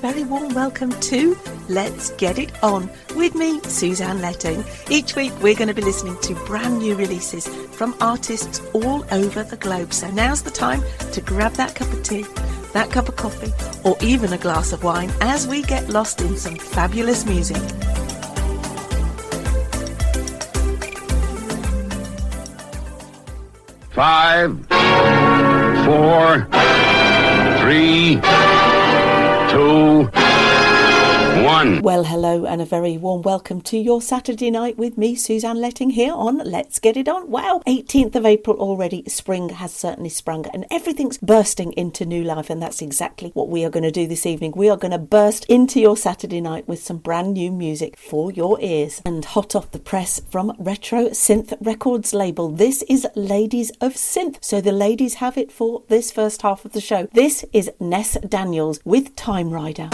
very warm welcome to Let's Get It On with me, Suzanne Letting. Each week we're going to be listening to brand new releases from artists all over the globe. So now's the time to grab that cup of tea, that cup of coffee, or even a glass of wine as we get lost in some fabulous music. Five, 4, 3, 2, 1. Well, hello and a very warm welcome to your Saturday night with me, Suzanne Letting, here on Let's Get It On. Wow, 18th of April already. Spring has certainly sprung and everything's bursting into new life, and that's exactly what we are going to do this evening. We are going to burst into your Saturday night with some brand new music for your ears. And hot off the press from Retro Synth Records label, this is Ladies of Synth. So the ladies have it for this first half of the show. This is Ness Daniels with Time Rider.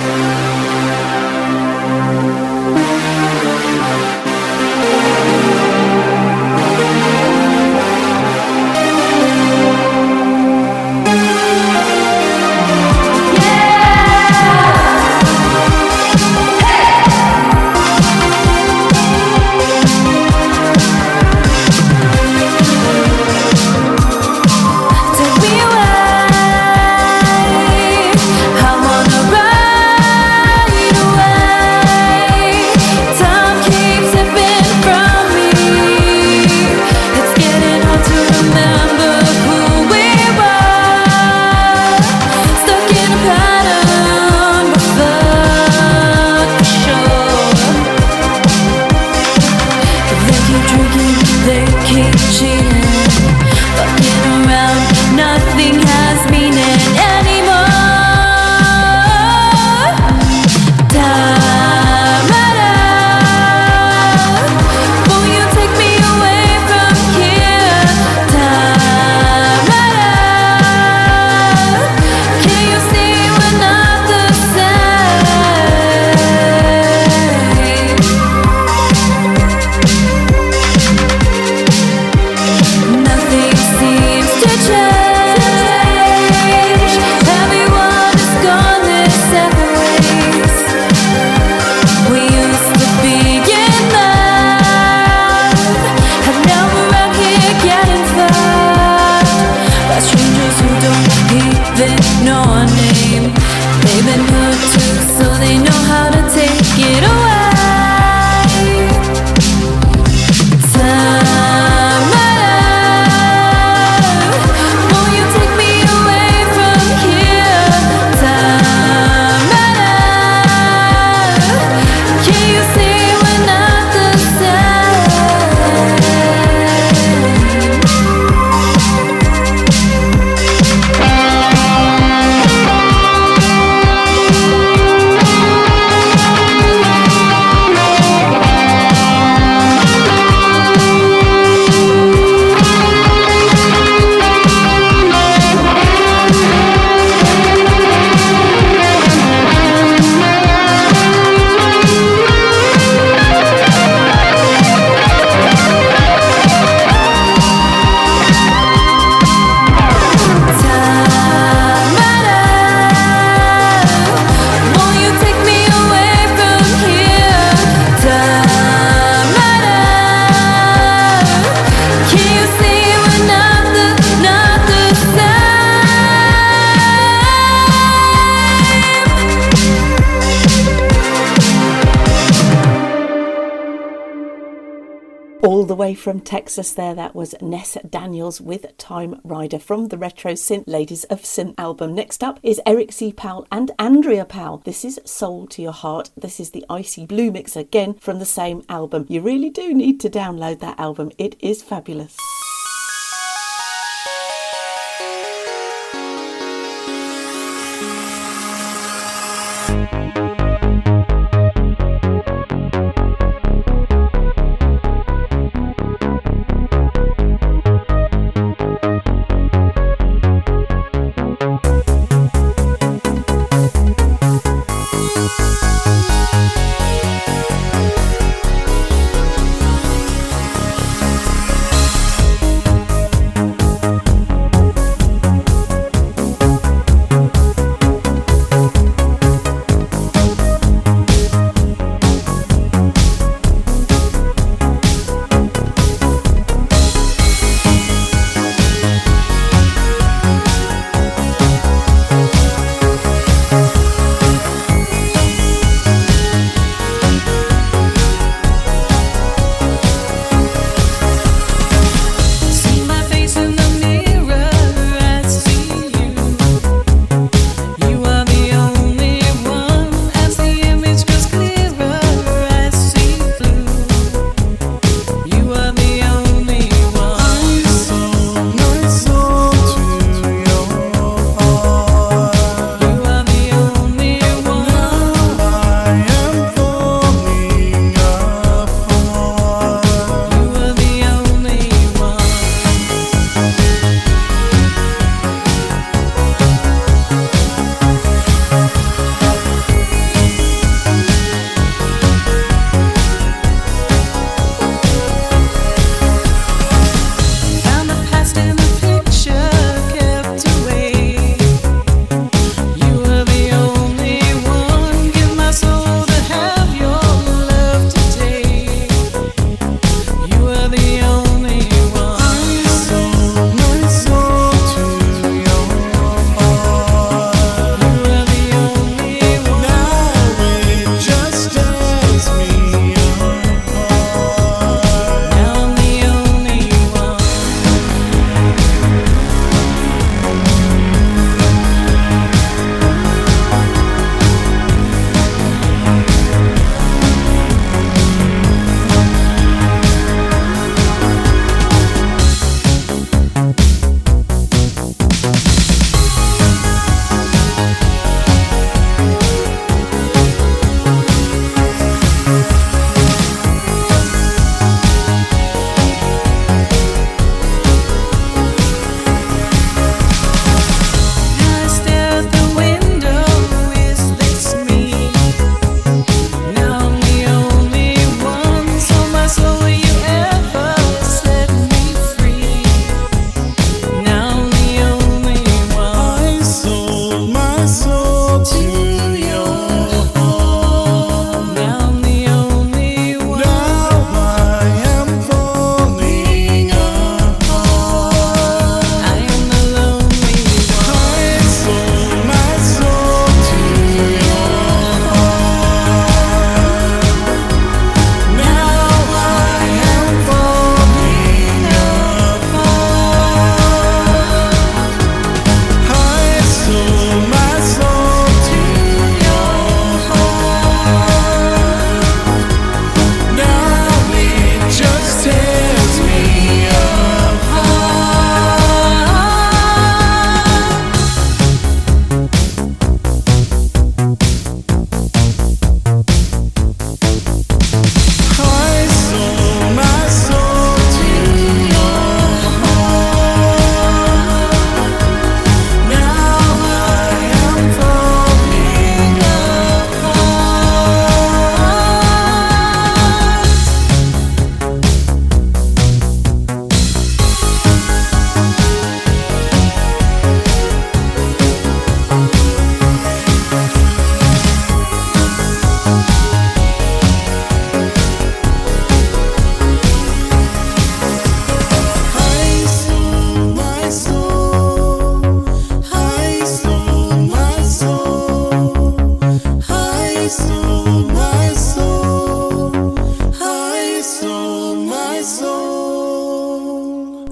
All the way from Texas there, that was Ness Daniels with Time Rider from the Retro Synth Ladies of Synth album. Next up is Eric C. Powell and Andrea Powell. This is Soul to Your Heart. This is the Icy Blue mix again from the same album. You really do need to download that album. It is fabulous.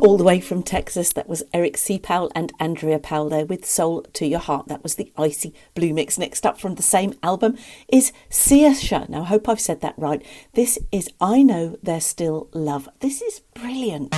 all the way from Texas. That was Eric C. Powell and Andrea Powell there with Soul to Your Heart. That was the Icy Blue mix. Next up from the same album is Saoirse. Now, I hope I've said that right. This is I Know There's Still Love. This is brilliant.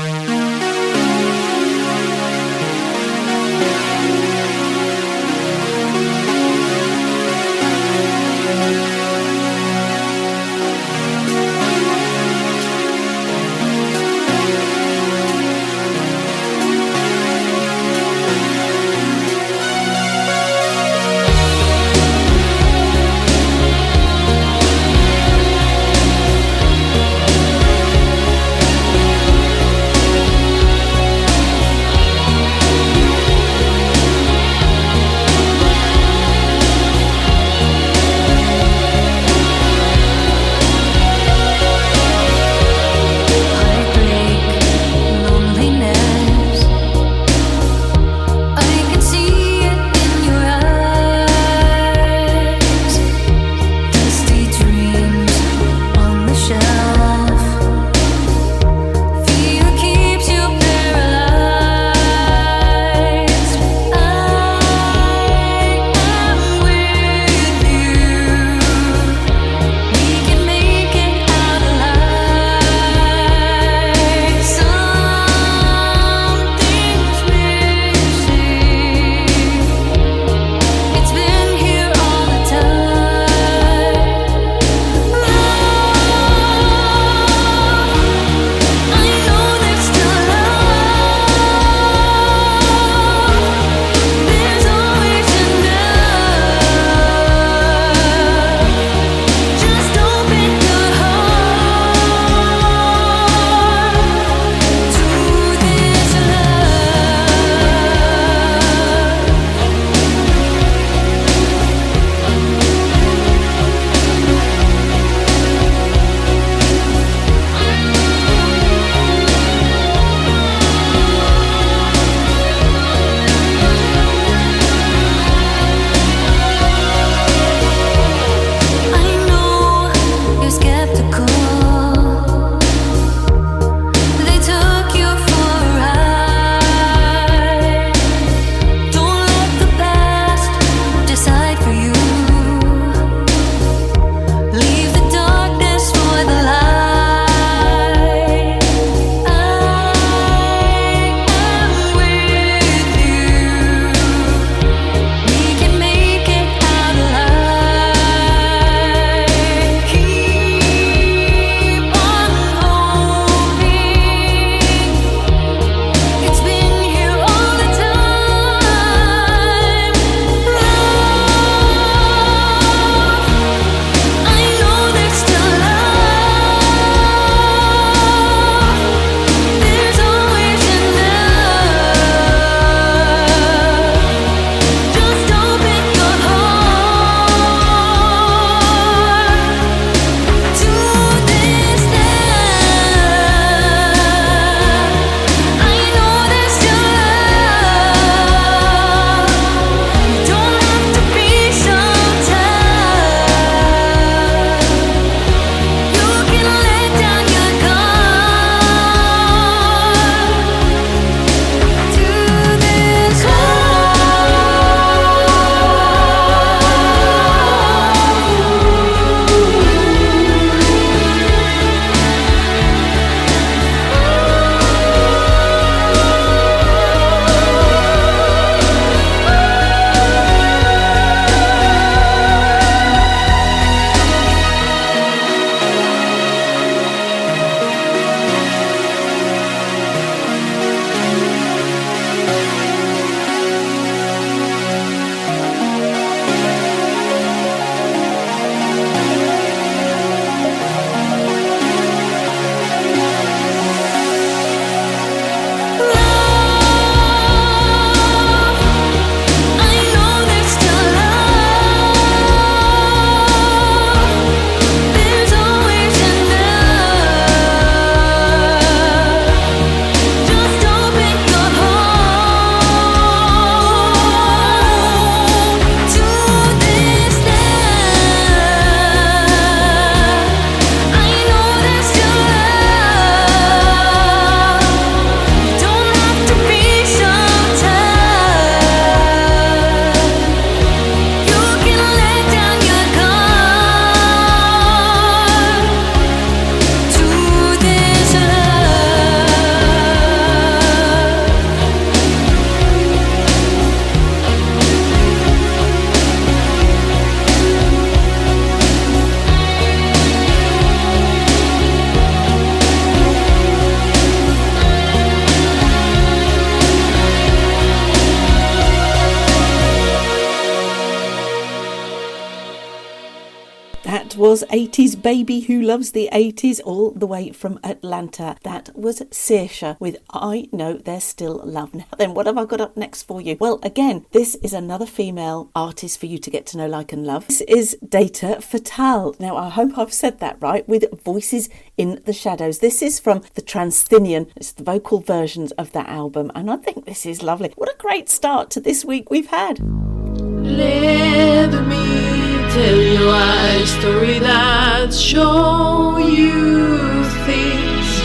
was 80s baby who loves the 80s all the way from Atlanta. That was Saoirse with I Know There's Still Love. Now then, what have I got up next for you? Well, again, this is another female artist for you to get to know, like and love. This is Data Fatale. Now, I hope I've said that right, with Voices in the Shadows. This is from the Transthinian. It's the vocal versions of that album, and I think this is lovely. What a great start to this week we've had. Let me tell you a story that show you things,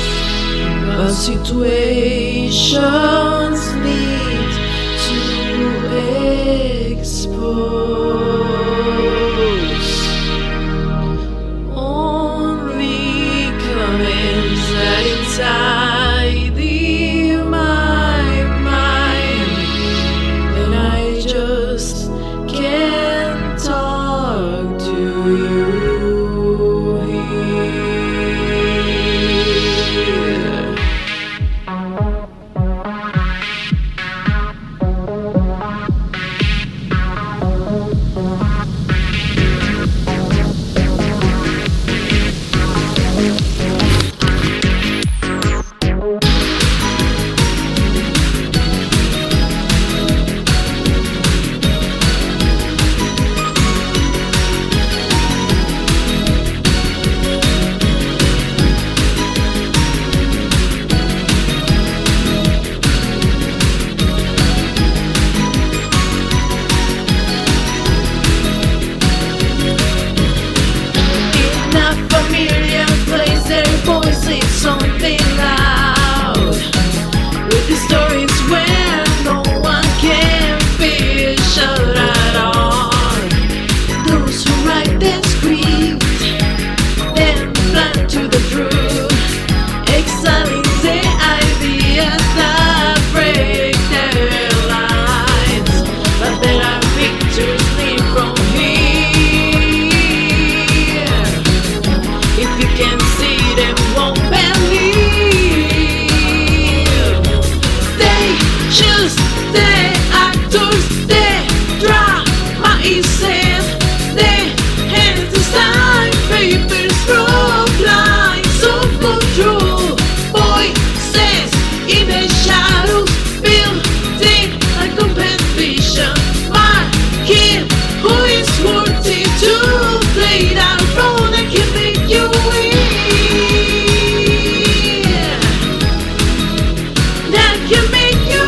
but situations need to expose. Only comments that inside my mind, and I just can't talk to you here. Something loud with the stories where no one can be shut at all. Those who write their script then plan to the truth, exiling the ideas that break their lives. But there are pictures live from here. If you can see them, won't choose the actors, the drama is in the hands of time papers, broke lines of control, voices in the shadows, building a competition, marking who is worthy to play that role that can make you win, that can make you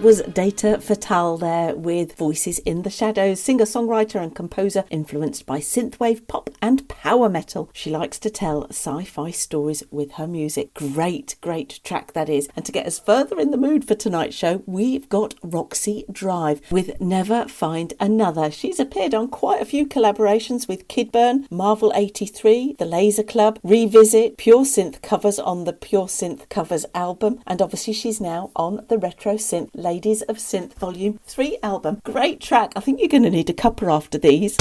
was Data Fatale there with Voices in the Shadows, singer-songwriter and composer influenced by synthwave, pop and power metal. She likes to tell sci-fi stories with her music. Great track that is. And to get us further in the mood for tonight's show, we've got Roxy Drive with Never Find Another. She's appeared on quite a few collaborations with Kidburn, Marvel 83, The Laser Club, Revisit, Pure Synth covers on the Pure Synth Covers album, and obviously she's now on the Retro Synth Ladies of Synth Volume 3 album. Great track. I think you're going to need a cuppa after these.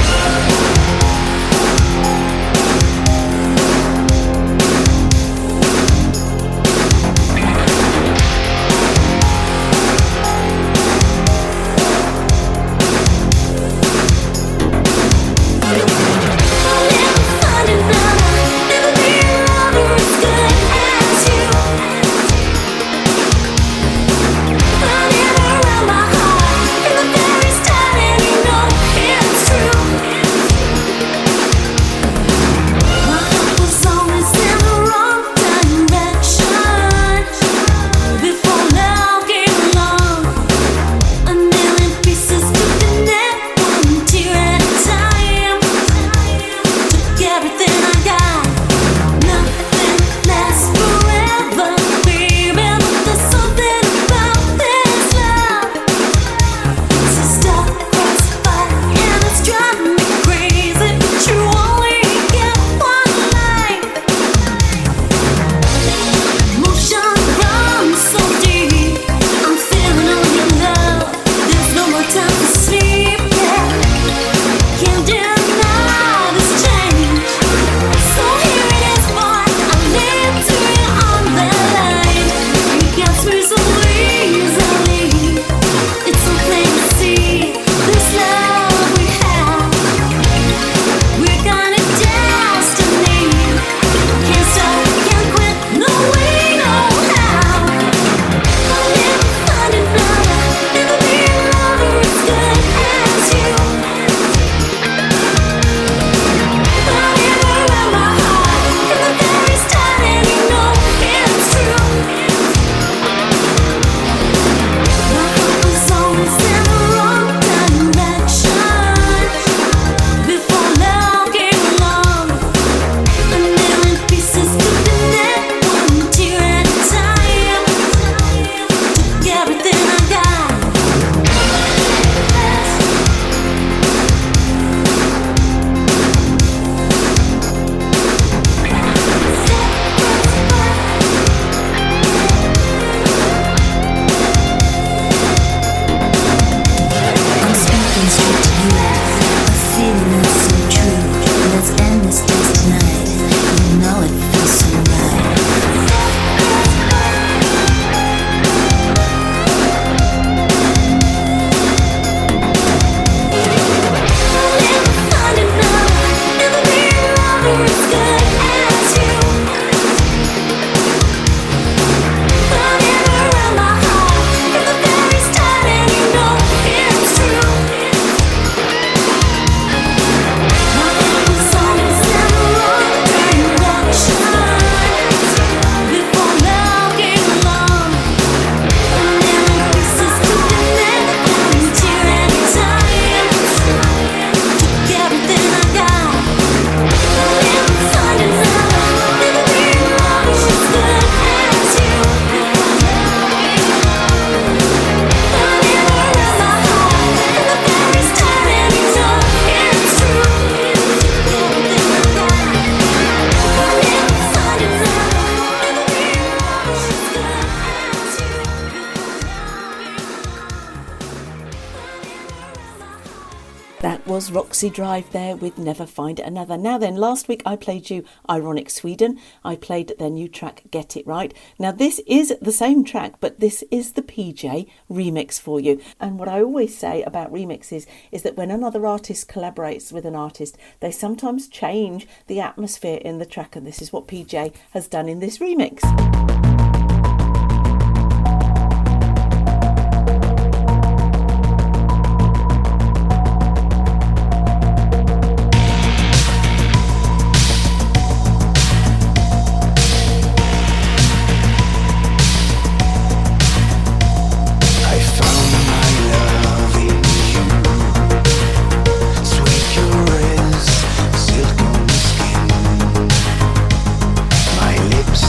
That was Roxy Drive there with Never Find Another. Now then, last week I played you Ironic Sweden. I played their new track, Get It Right. Now this is the same track, but this is the PJ remix for you. And what I always say about remixes is that when another artist collaborates with an artist, they sometimes change the atmosphere in the track, and this is what PJ has done in this remix.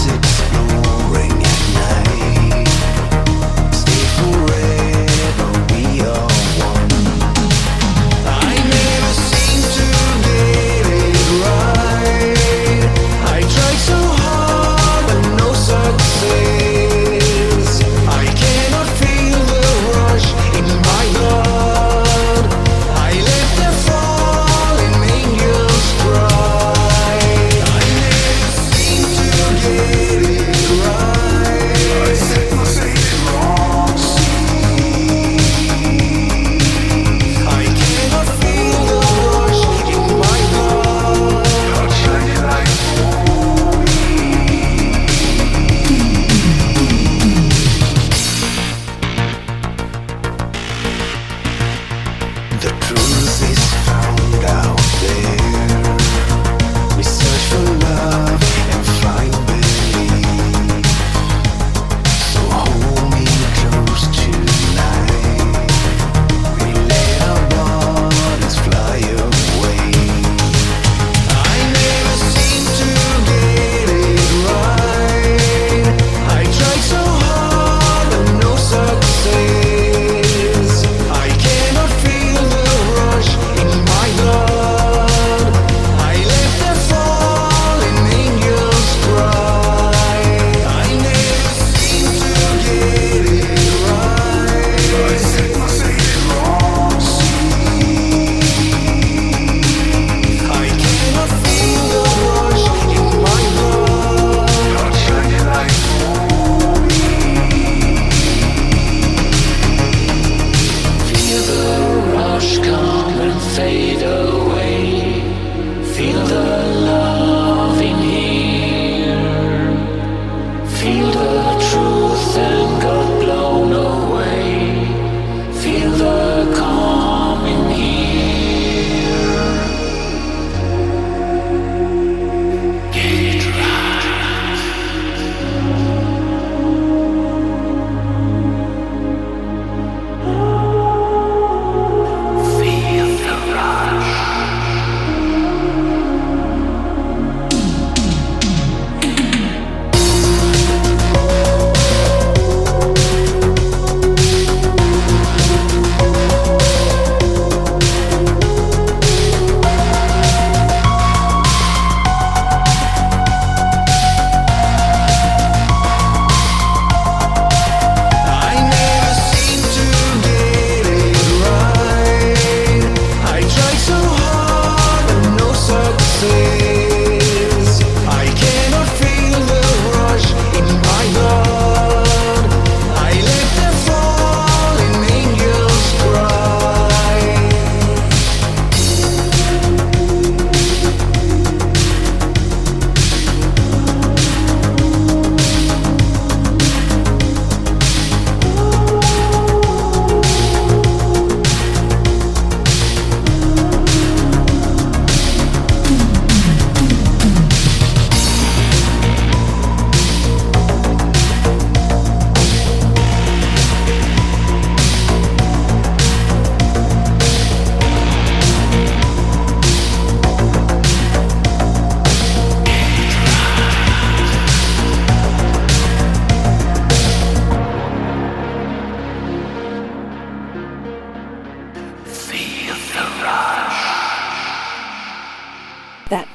Exploring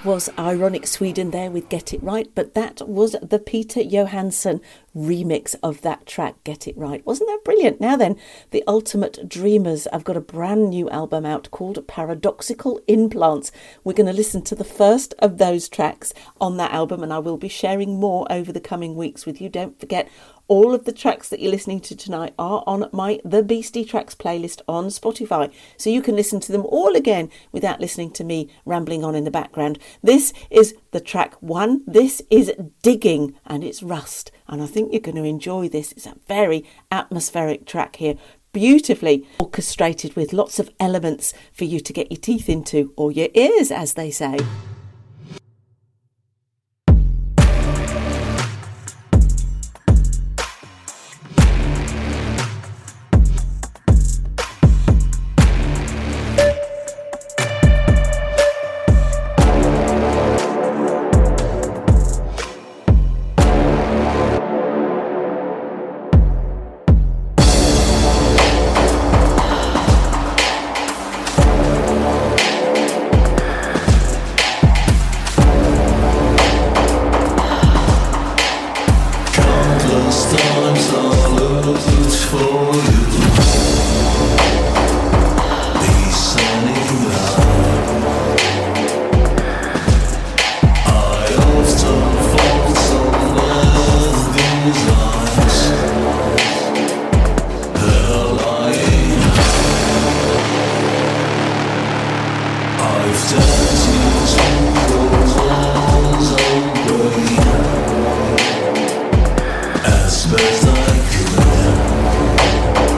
was Ironic Sweden there with Get It Right, but that was the Peter Johansson remix of that track, Get It Right. Wasn't that brilliant? Now then, the Ultimate Dreamers have got a brand new album out called Paradoxical Implants. We're going to listen to the first of those tracks on that album, and I will be sharing more over the coming weeks with you. Don't forget, all of the tracks that you're listening to tonight are on my The Beastie Tracks playlist on Spotify, so you can listen to them all again without listening to me rambling on in the background. This is the track 1. This is Digging, and it's Rust, and I think you're going to enjoy this. It's a very atmospheric track here, beautifully orchestrated with lots of elements for you to get your teeth into, or your ears, as they say. As best I could.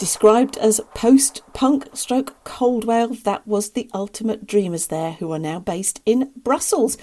Described as post-punk stroke cold wave, that was the Ultimate Dreamers there, who are now based in Brussels.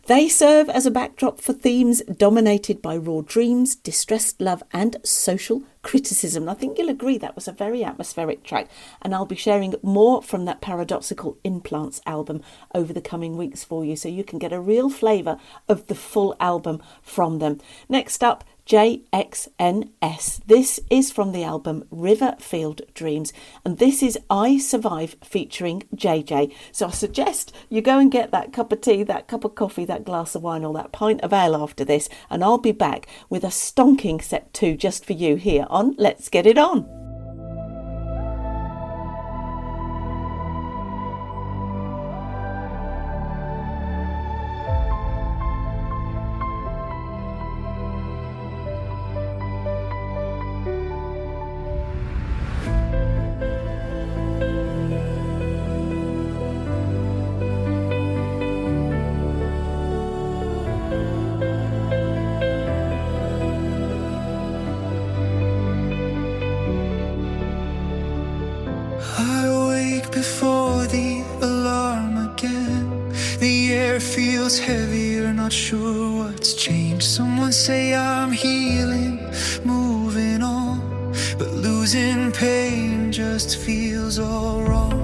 They serve as a backdrop for themes dominated by raw dreams, distressed love and social criticism. I think you'll agree that was a very atmospheric track, and I'll be sharing more from that Paradoxical Implants album over the coming weeks for you, so you can get a real flavour of the full album from them. Next up, JXNS. This is from the album Riverfield Dreams, and this is I Survive featuring JJ. So I suggest you go and get that cup of tea, that cup of coffee, that glass of wine or that pint of ale after this, and I'll be back with a stonking set 2 just for you here on Let's Get It On. Before the alarm again, the air feels heavier, not sure what's changed. Someone say I'm healing, moving on, but losing pain just feels all wrong.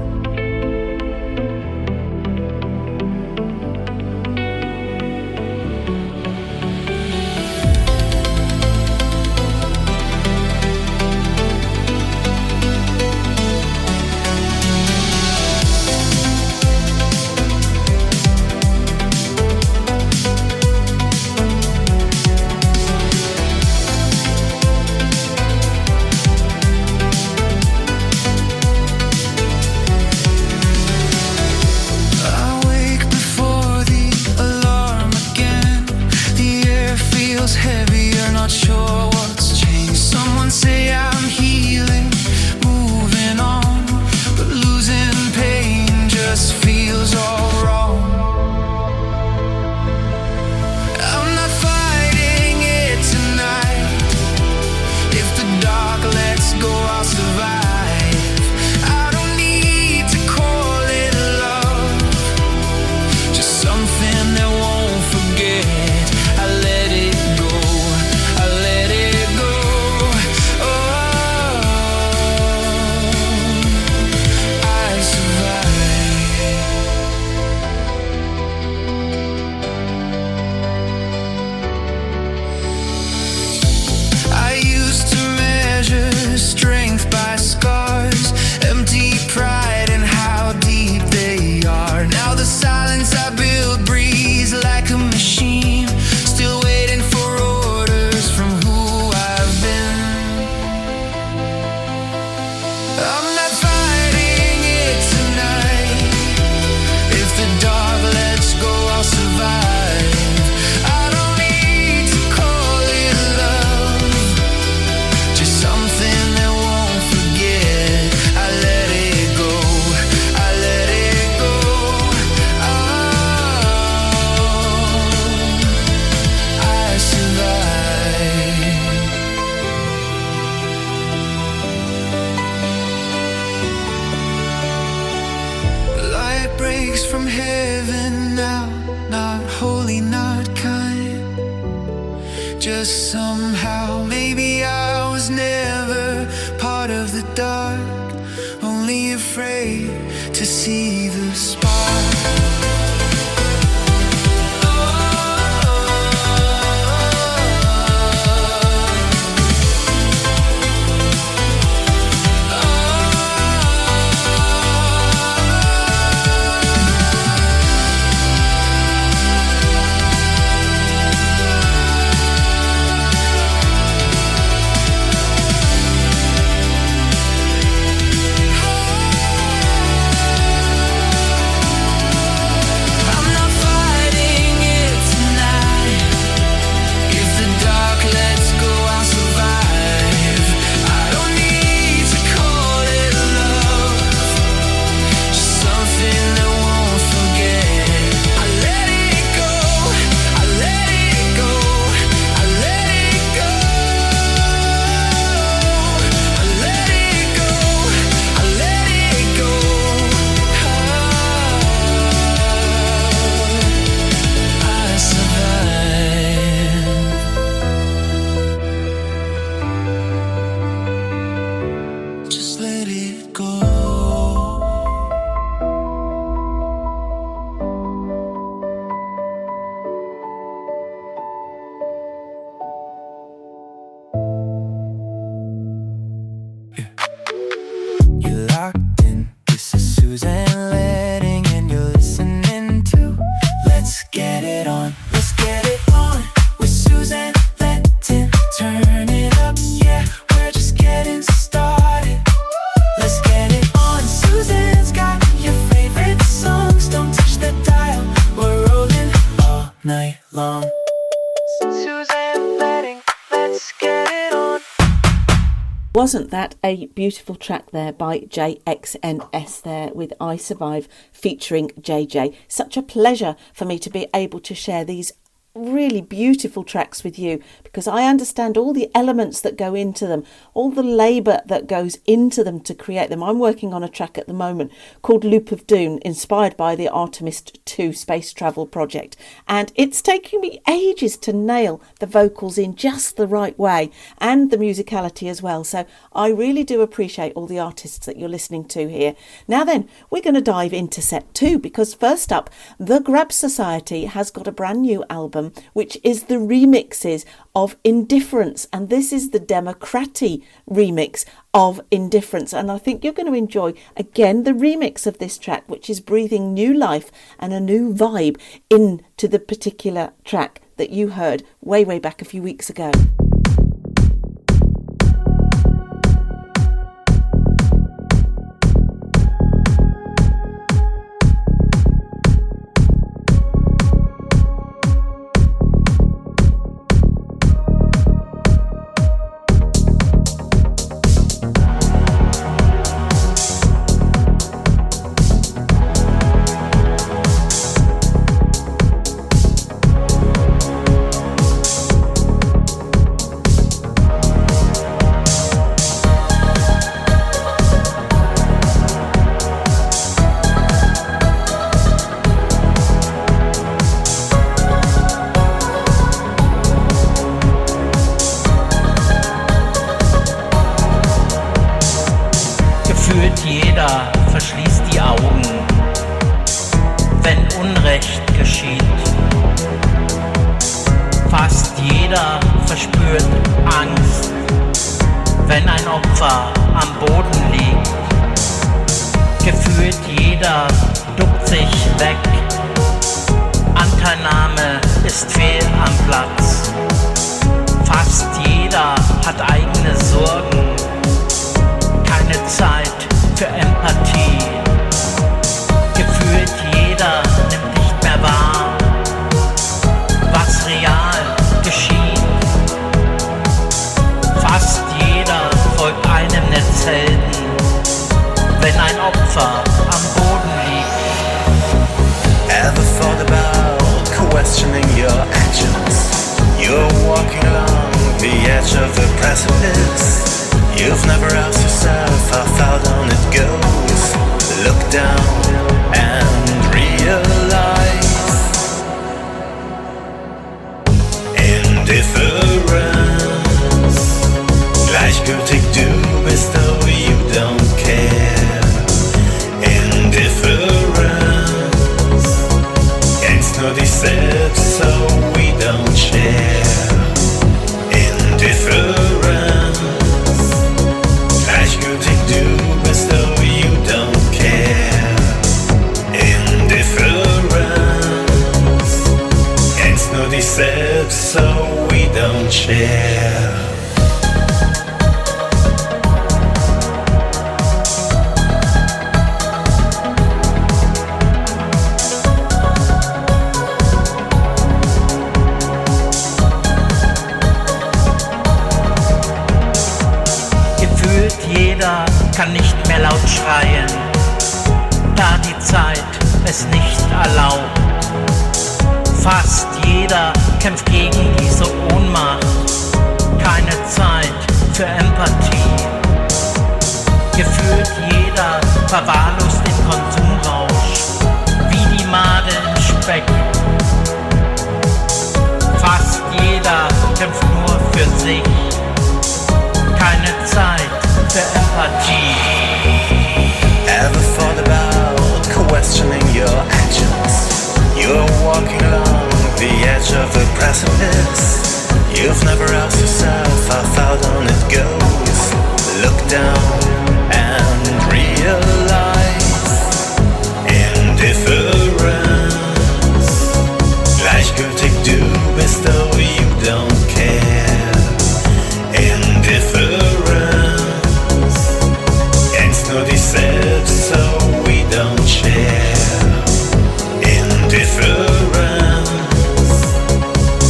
Just somehow, maybe I was never part of the dark, only afraid to see the spark. let's get it on. Wasn't that a beautiful track there by JXNS there with I Survive featuring JJ? Such a pleasure for me to be able to share these really beautiful tracks with you, because I understand all the elements that go into them, all the labour that goes into them to create them. I'm working on a track at the moment called Loop of Doom, inspired by the Artemis 2 space travel project, and it's taking me ages to nail the vocals in just the right way and the musicality as well. So I really do appreciate all the artists that you're listening to here. Now then, we're going to dive into set 2, because first up, the Grab Society has got a brand new album, which is the remixes of Indifference, and this is the Democrati remix of Indifference, and I think you're going to enjoy again the remix of this track, which is breathing new life and a new vibe into the particular track that you heard way back a few weeks ago.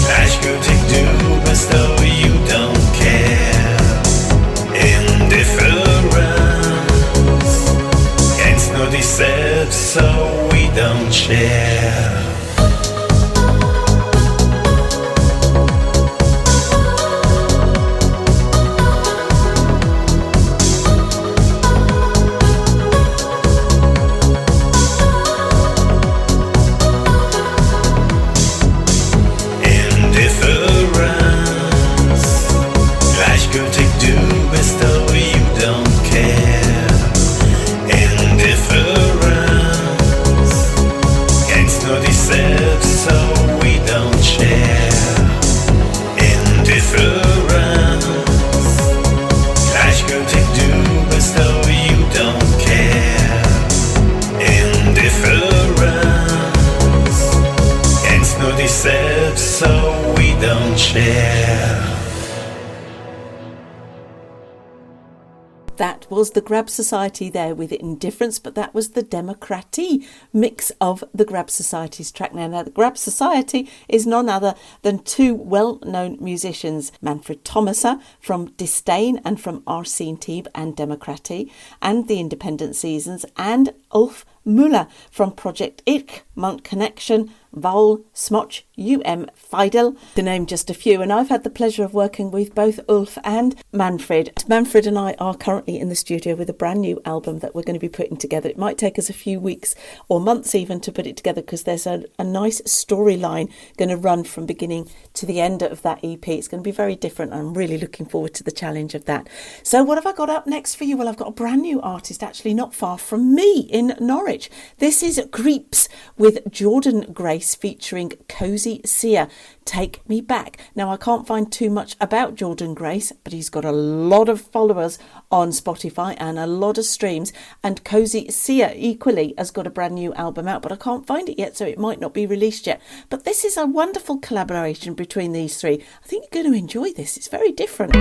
Gleichgültig, du bist, oh, you That was the Grab Society there with Indifference, but that was the Democratie mix of the Grab Society's track. Now, the Grab Society is none other than two well-known musicians, Manfred Thomaser from Disdain and from Arsene Teeb and Democratie, and the Independent Seasons, and Ulf Müller from Project Ich, Mount Connection, Vowel, Smoch, Fidel, to name just a few. And I've had the pleasure of working with both Ulf and Manfred. Manfred and I are currently in the studio with a brand new album that we're going to be putting together. It might take us a few weeks or months even to put it together, because there's a nice storyline going to run from beginning to the end of that EP. It's going to be very different. I'm really looking forward to the challenge of that. So what have I got up next for you? Well, I've got a brand new artist actually not far from me in Norwich. This is Creeps with Jordan Grace featuring Cozy Sia, Take Me Back. Now, I can't find too much about Jordan Grace, but he's got a lot of followers on Spotify and a lot of streams, and Cozy Sia equally has got a brand new album out, but I can't find it yet, so it might not be released yet. But this is a wonderful collaboration between these three. I think you're going to enjoy this. It's very different.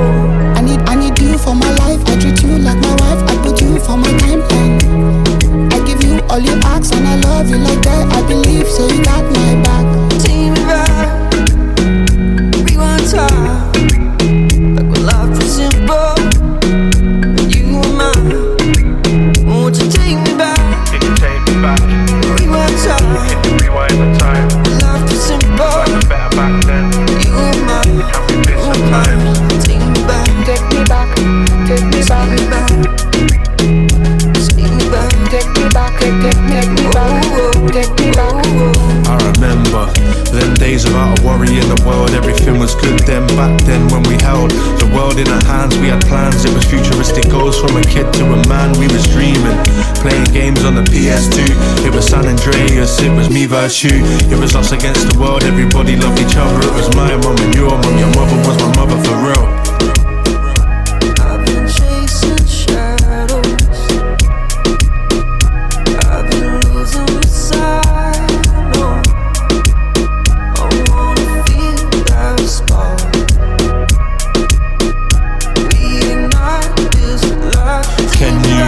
I need you for my life. I treat you like my wife. I put you for my timeline. I give you all you ask, and I love you like that. I believe, so you got my back. Take me back, rewind time, like when life was simple, and you were mine. Won't you take me back? Can you take me back? Rewind time. Can you rewind the time? When life was simple, Life was better back then. you were mine. Can we miss some times? Take me back, take me back, take me back, take me back, take me back, take me back, take me back, take me back. I remember them days without a worry in the world. Everything was good then. Back then when we held the world in our hands, we had plans. It was futuristic goals. From a kid to a man, we was dreaming, playing games on the PS2. It was San Andreas, it was me versus you. It was us against the world. Everybody loved each other. It was my mum and your mum. Your mother was my mother for real. I've been chasing shadows. I've been losing my sight. No, I wanna feel that spark. Reignite this light. Can you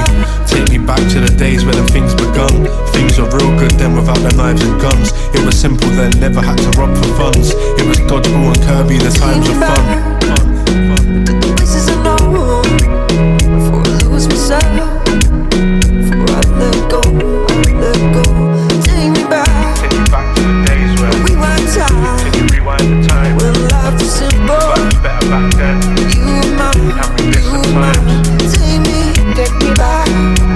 take me back to the days when the things begun? Things were real good then without the knives and guns. It was simple then, never had to rob for funds. It was dodgeball and Kirby, the times were fun. The places I know, before I lose myself, before I let go, I let go. Take me back, Take me back to the days when rewind time. Can you rewind the time? When life was simple, Life was better back then. you were mine, Can we miss you some were times? mine. Take me back,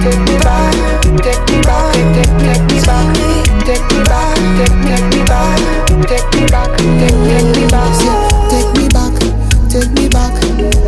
take me back, take me back, take me back, take me back, take me back, take me back, take me back, take me back, take me back, take me back.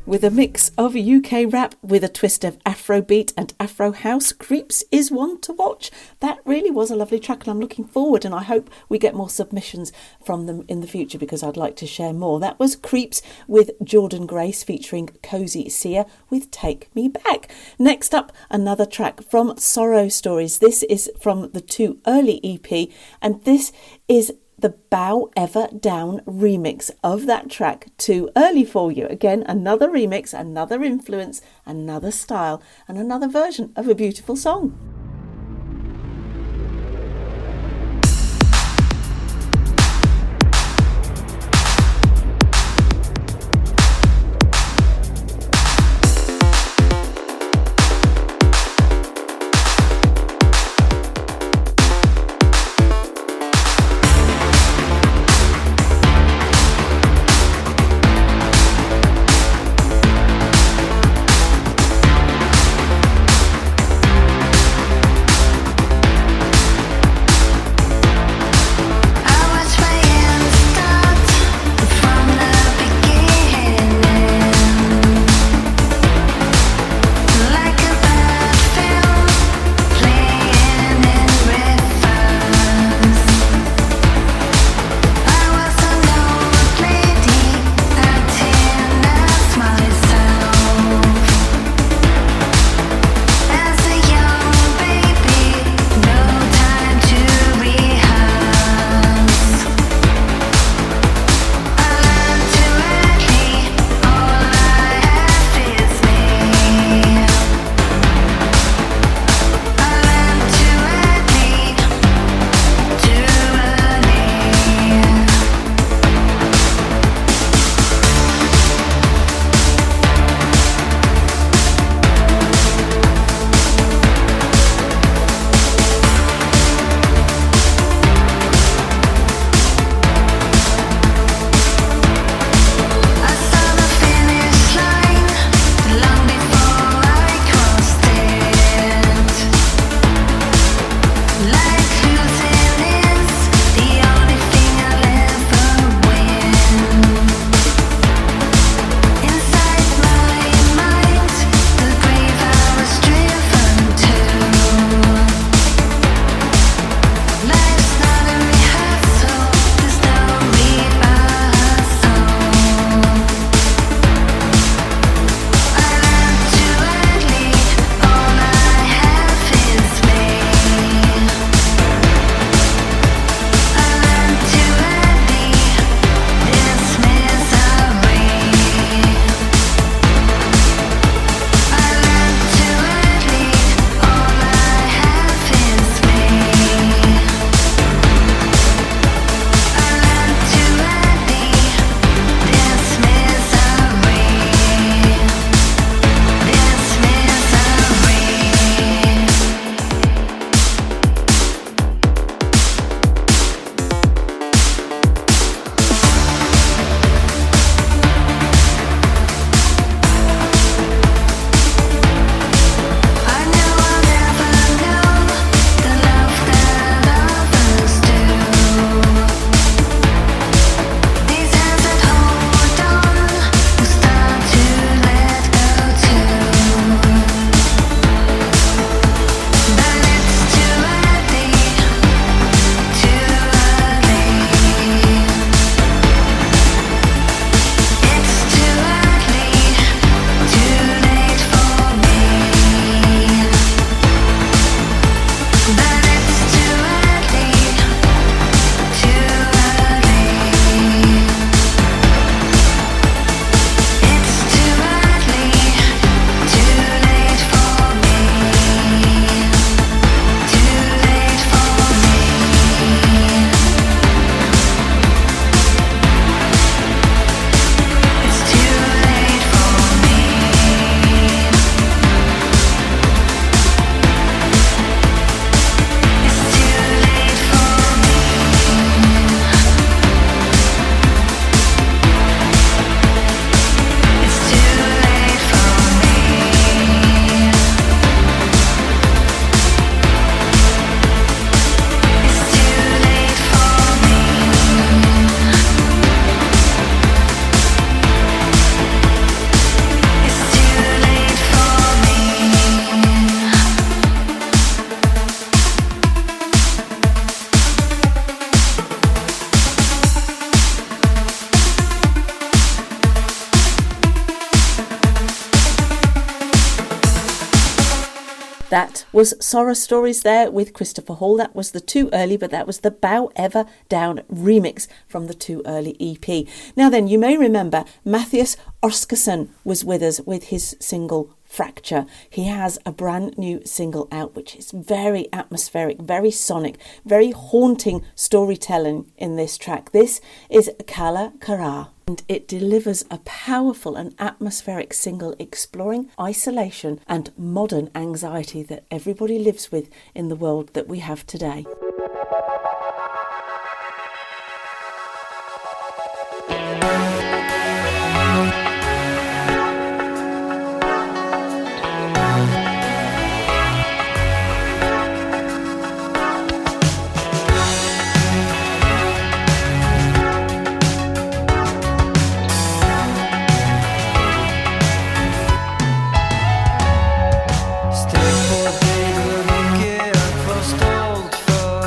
With a mix of UK rap with a twist of Afrobeat and Afro house, Creeps is one to watch. That really was a lovely track and I'm looking forward, and I hope we get more submissions from them in the future because I'd like to share more. That was Creeps with Jordan Grace featuring Cozy Sia with Take Me Back. Next up, another track from Sorrow Stories. This is from the Too Early EP, and this is the Bow Ever Down remix of that track, Too Early For You. Again, another remix, another influence, another style, and another version of a beautiful song. That was Sorrow Stories there with Christopher Hall. That was the Too Early, but that was the Bow Ever Down remix from the Too Early EP. Now then, you may remember Matthias Oskarsson was with us with his single Fracture. He has a brand new single out which is very atmospheric, very sonic, very haunting storytelling in this track. This is Colour To, and it delivers a powerful and atmospheric single exploring isolation and modern anxiety that everybody lives with in the world that we have today. Still på dig och ligger jag kvar stolt för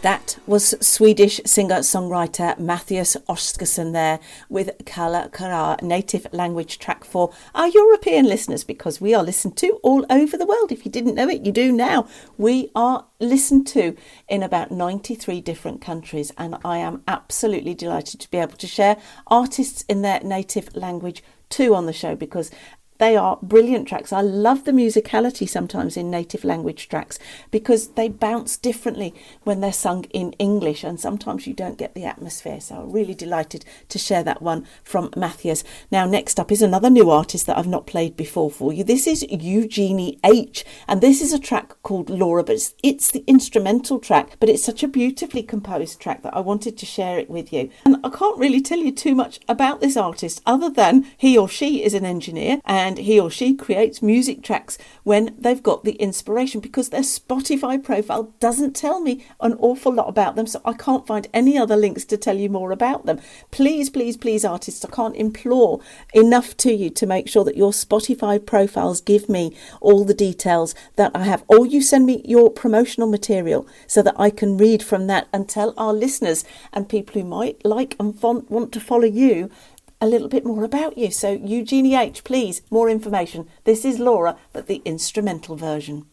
That was Swedish singer-songwriter Matthias Oskarsson there with Colour To native language track for our European listeners, because we are listened to all over the world. If you didn't know it, you do now. We are listened to in about 93 different countries, and I am absolutely delighted to be able to share artists in their native language too on the show, because they are brilliant tracks. I love the musicality sometimes in native language tracks because they bounce differently when they're sung in English, and sometimes you don't get the atmosphere. So I'm really delighted to share that one from Matthias. Now, next up is another new artist that I've not played before for you. This is Eugenie H, and this is a track called Laura, but it's the instrumental track, but it's such a beautifully composed track that I wanted to share it with you. And I can't really tell you too much about this artist other than he or she is an engineer, and he or she creates music tracks when they've got the inspiration, because their Spotify profile doesn't tell me an awful lot about them, so I can't find any other links to tell you more about them. Please, please, please, artists, I can't implore enough to you to make sure that your Spotify profiles give me all the details that I have, or you send me your promotional material so that I can read from that and tell our listeners and people who might like and want to follow you a little bit more about you. So Eugenie H, please, more information. This is Laura, but the instrumental version.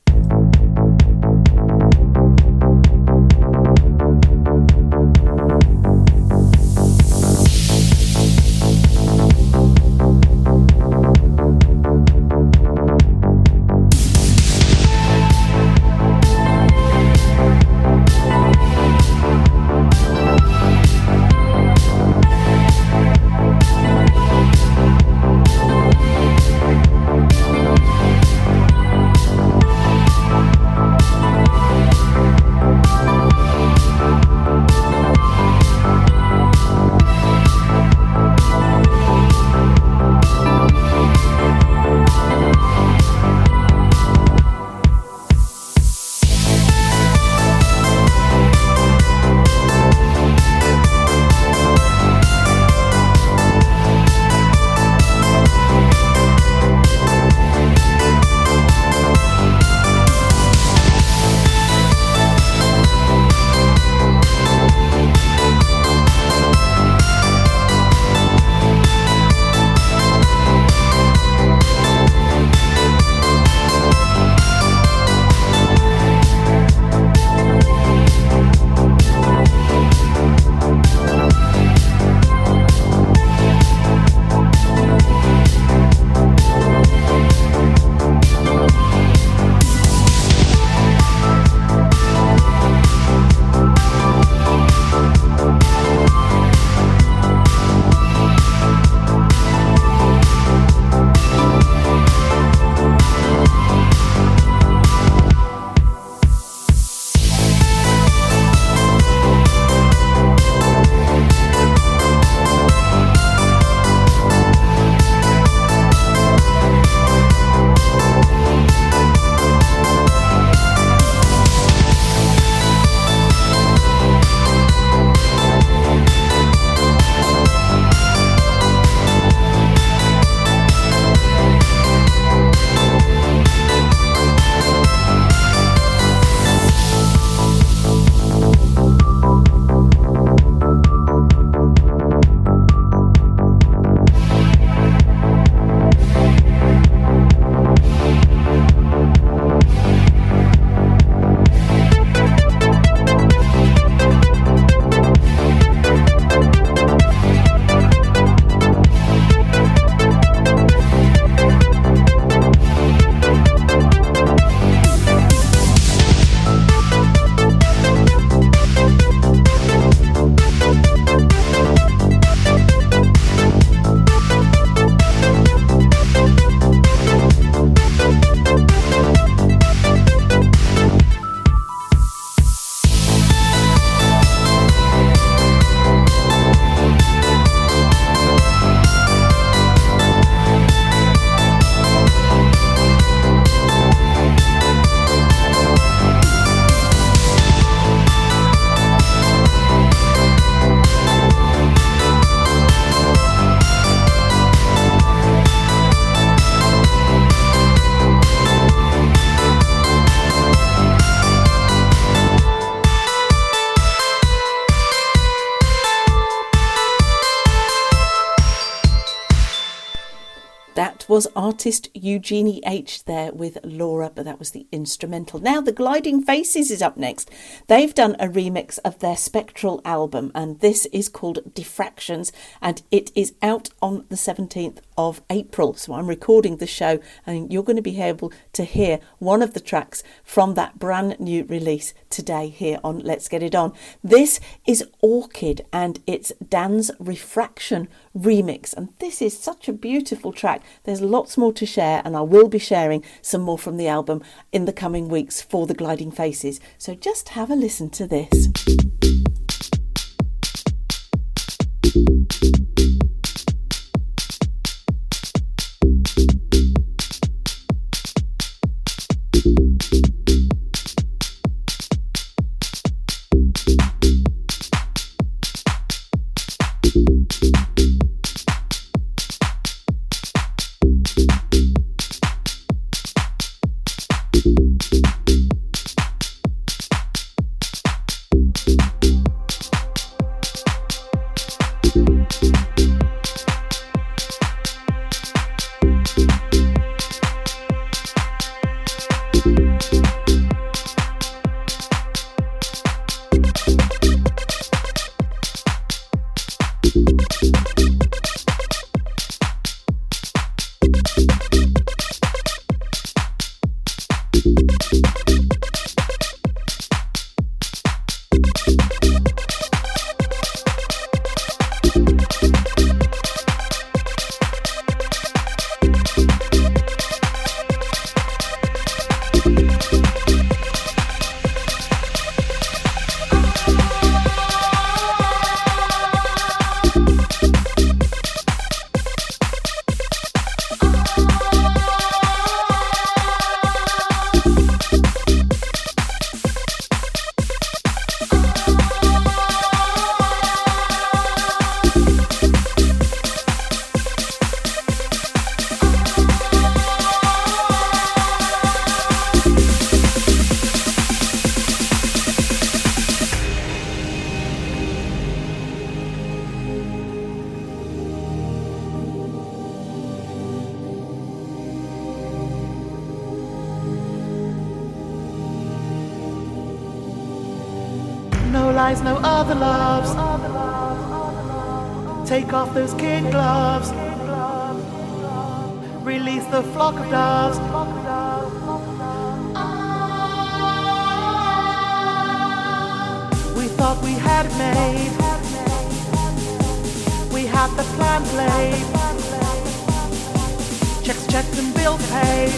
That was artist Eugenie H there with Laura, but that was the instrumental. Now the Gliding Faces is up next. They've done a remix of their Spectral album, and this is called Diffractions, and it is out on the 17th of April. So I'm recording the show, and you're going to be able to hear one of the tracks from that brand new release today here on Let's Get It On. This is Orchid, and it's Dan's Refraction remix, and this is such a beautiful track. There's lots more to share, and I will be sharing some more from the album in the coming weeks for the Gliding Faces. So just have a listen to this. No lies, no other loves. Take off those kid gloves. Release the flock of doves. We thought we had it made. We had the plans laid. Checks checked and bills paid.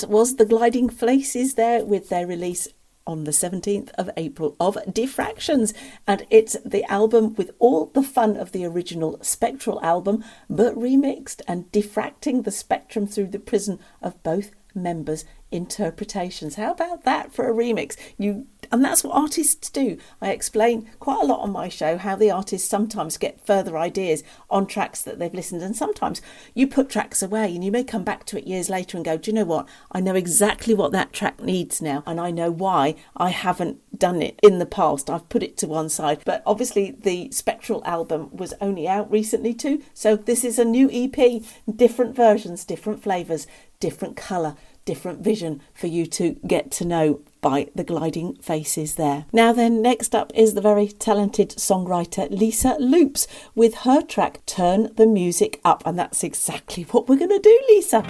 That was the Gliding Faces there with their release on the 17th of April of Diffractions, and it's the album with all the fun of the original Spectral album, but remixed and diffracting the spectrum through the prism of both members' interpretations. How about that for a remix? And that's what artists do. I explain quite a lot on my show how the artists sometimes get further ideas on tracks that they've listened, and sometimes you put tracks away and you may come back to it years later and go, do you know what, I know exactly what that track needs now, and I know why I haven't done it in the past. I've put it to one side. But obviously the Spectral album was only out recently too, so this is a new EP, different versions, different flavours, different colour, different vision for you to get to know by the Gliding Faces there. Now then, next up is the very talented songwriter Lisa Loops with her track Turn the Music Up, and that's exactly what we're going to do, Lisa.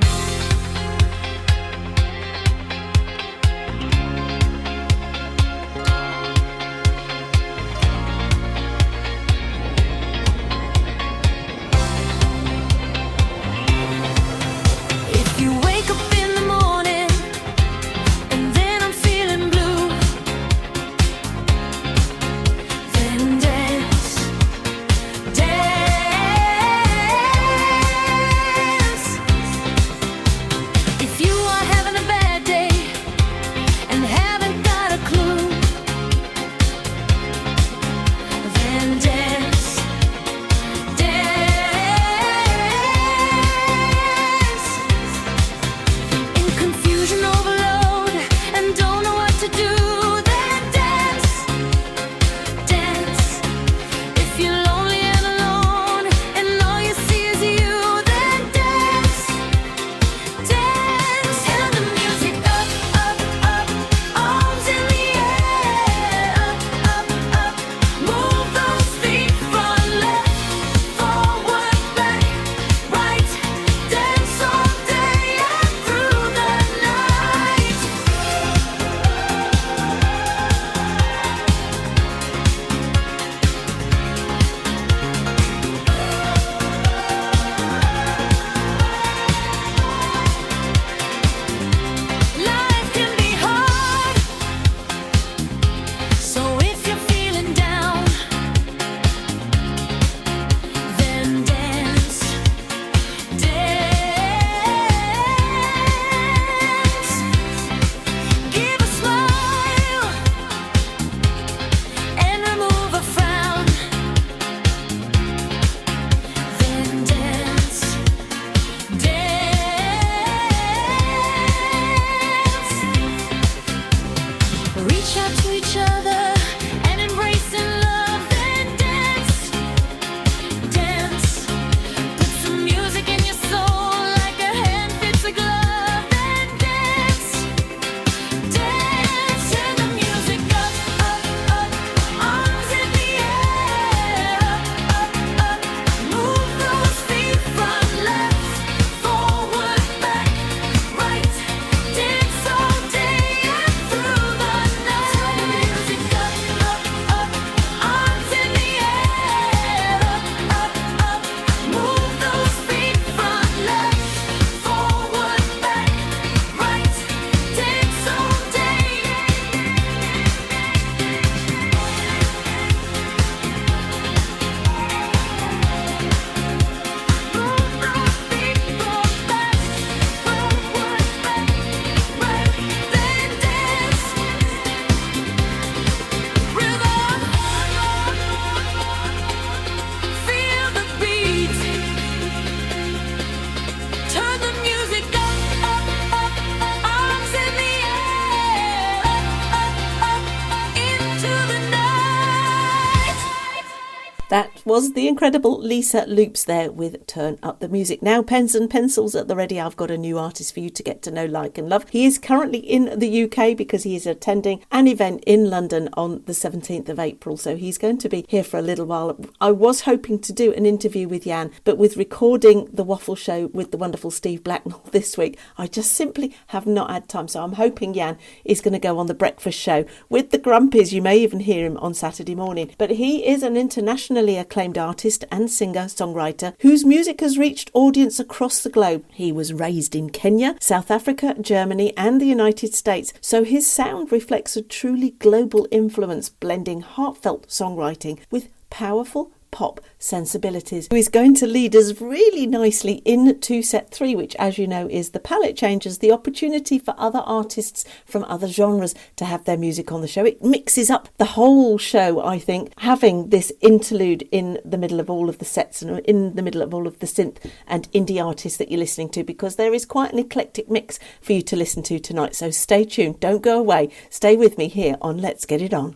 That was the incredible Lisa Loops there with Turn Up the Music. Now, pens and pencils at the ready. I've got a new artist for you to get to know, like and love. He is currently in the UK because he is attending an event in London on the 17th of April. So he's going to be here for a little while. I was hoping to do an interview with Jan, but with recording the Waffle Show with the wonderful Steve Blacknell this week, I just simply have not had time. So I'm hoping Jan is going to go on the breakfast show with the Grumpies. You may even hear him on Saturday morning. But he is an international internationally acclaimed artist and singer-songwriter whose music has reached audience across the globe. He was raised in Kenya, South Africa, Germany and the United States, so his sound reflects a truly global influence, blending heartfelt songwriting with powerful pop sensibilities. He's going to lead us really nicely into set 3, which, as you know, is the palette changers, the opportunity for other artists from other genres to have their music on the show. It mixes up the whole show, I think, having this interlude in the middle of all of the sets and in the middle of all of the synth and indie artists that you're listening to, because there is quite an eclectic mix for you to listen to tonight. So stay tuned, don't go away, stay with me here on Let's Get It On.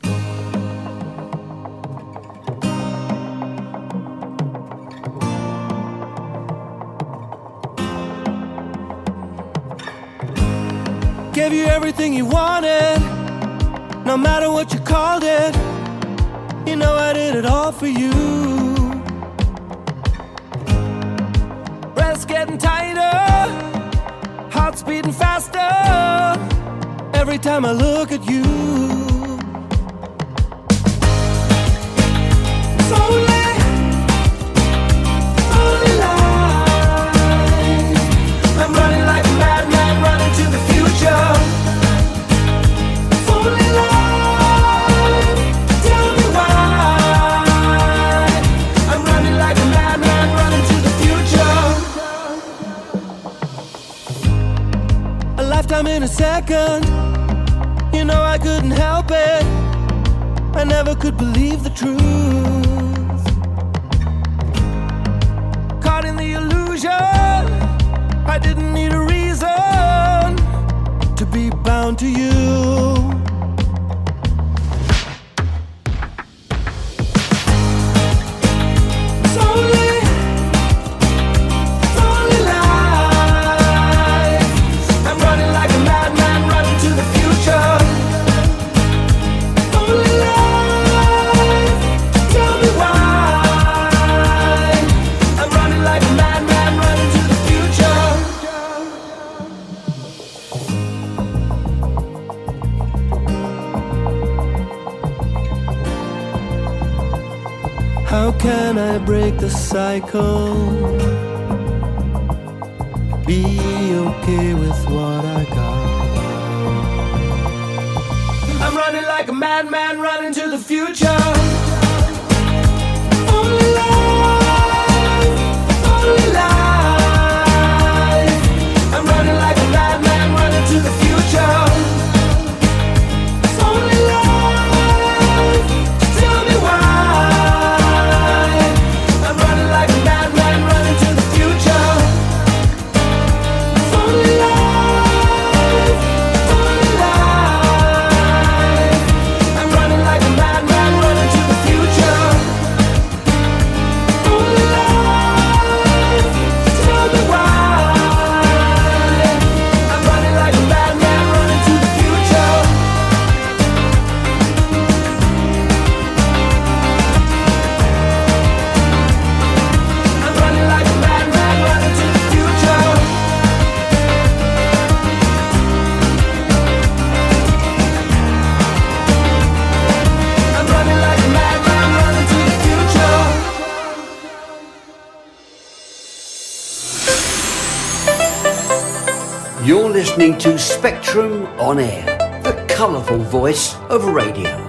Gave you everything you wanted, no matter what you called it. You know I did it all for you. Breath's getting tighter, heart's beating faster every time I look at you. It's only life. I'm running like a madman, running to the future. It's only life. Tell me why. I'm running like a madman, running to the future. A lifetime in a second. You know I couldn't help it. I never could believe the truth. Caught in the illusion, I didn't need a reason to be bound to you. It's only life. I'm running like a madman, running to the future. Only life. Tell me why. I'm running like a madman, running to the future. How can I break the cycle? Be okay with what I got. I'm running like a madman, running to the future. Only life, only life. I'm running like a madman, running to the future. It's only life. Tell me why. I'm running like a madman, running to the future. It's only life, only life. I'm running like a madman, running to the future. Only life. Tell me why. I'm running like a madman, running to the future. I'm running like a madman, running to the future. I'm running like a madman, running to the future. You're listening to Spectrum On Air, the colourful voice of radio.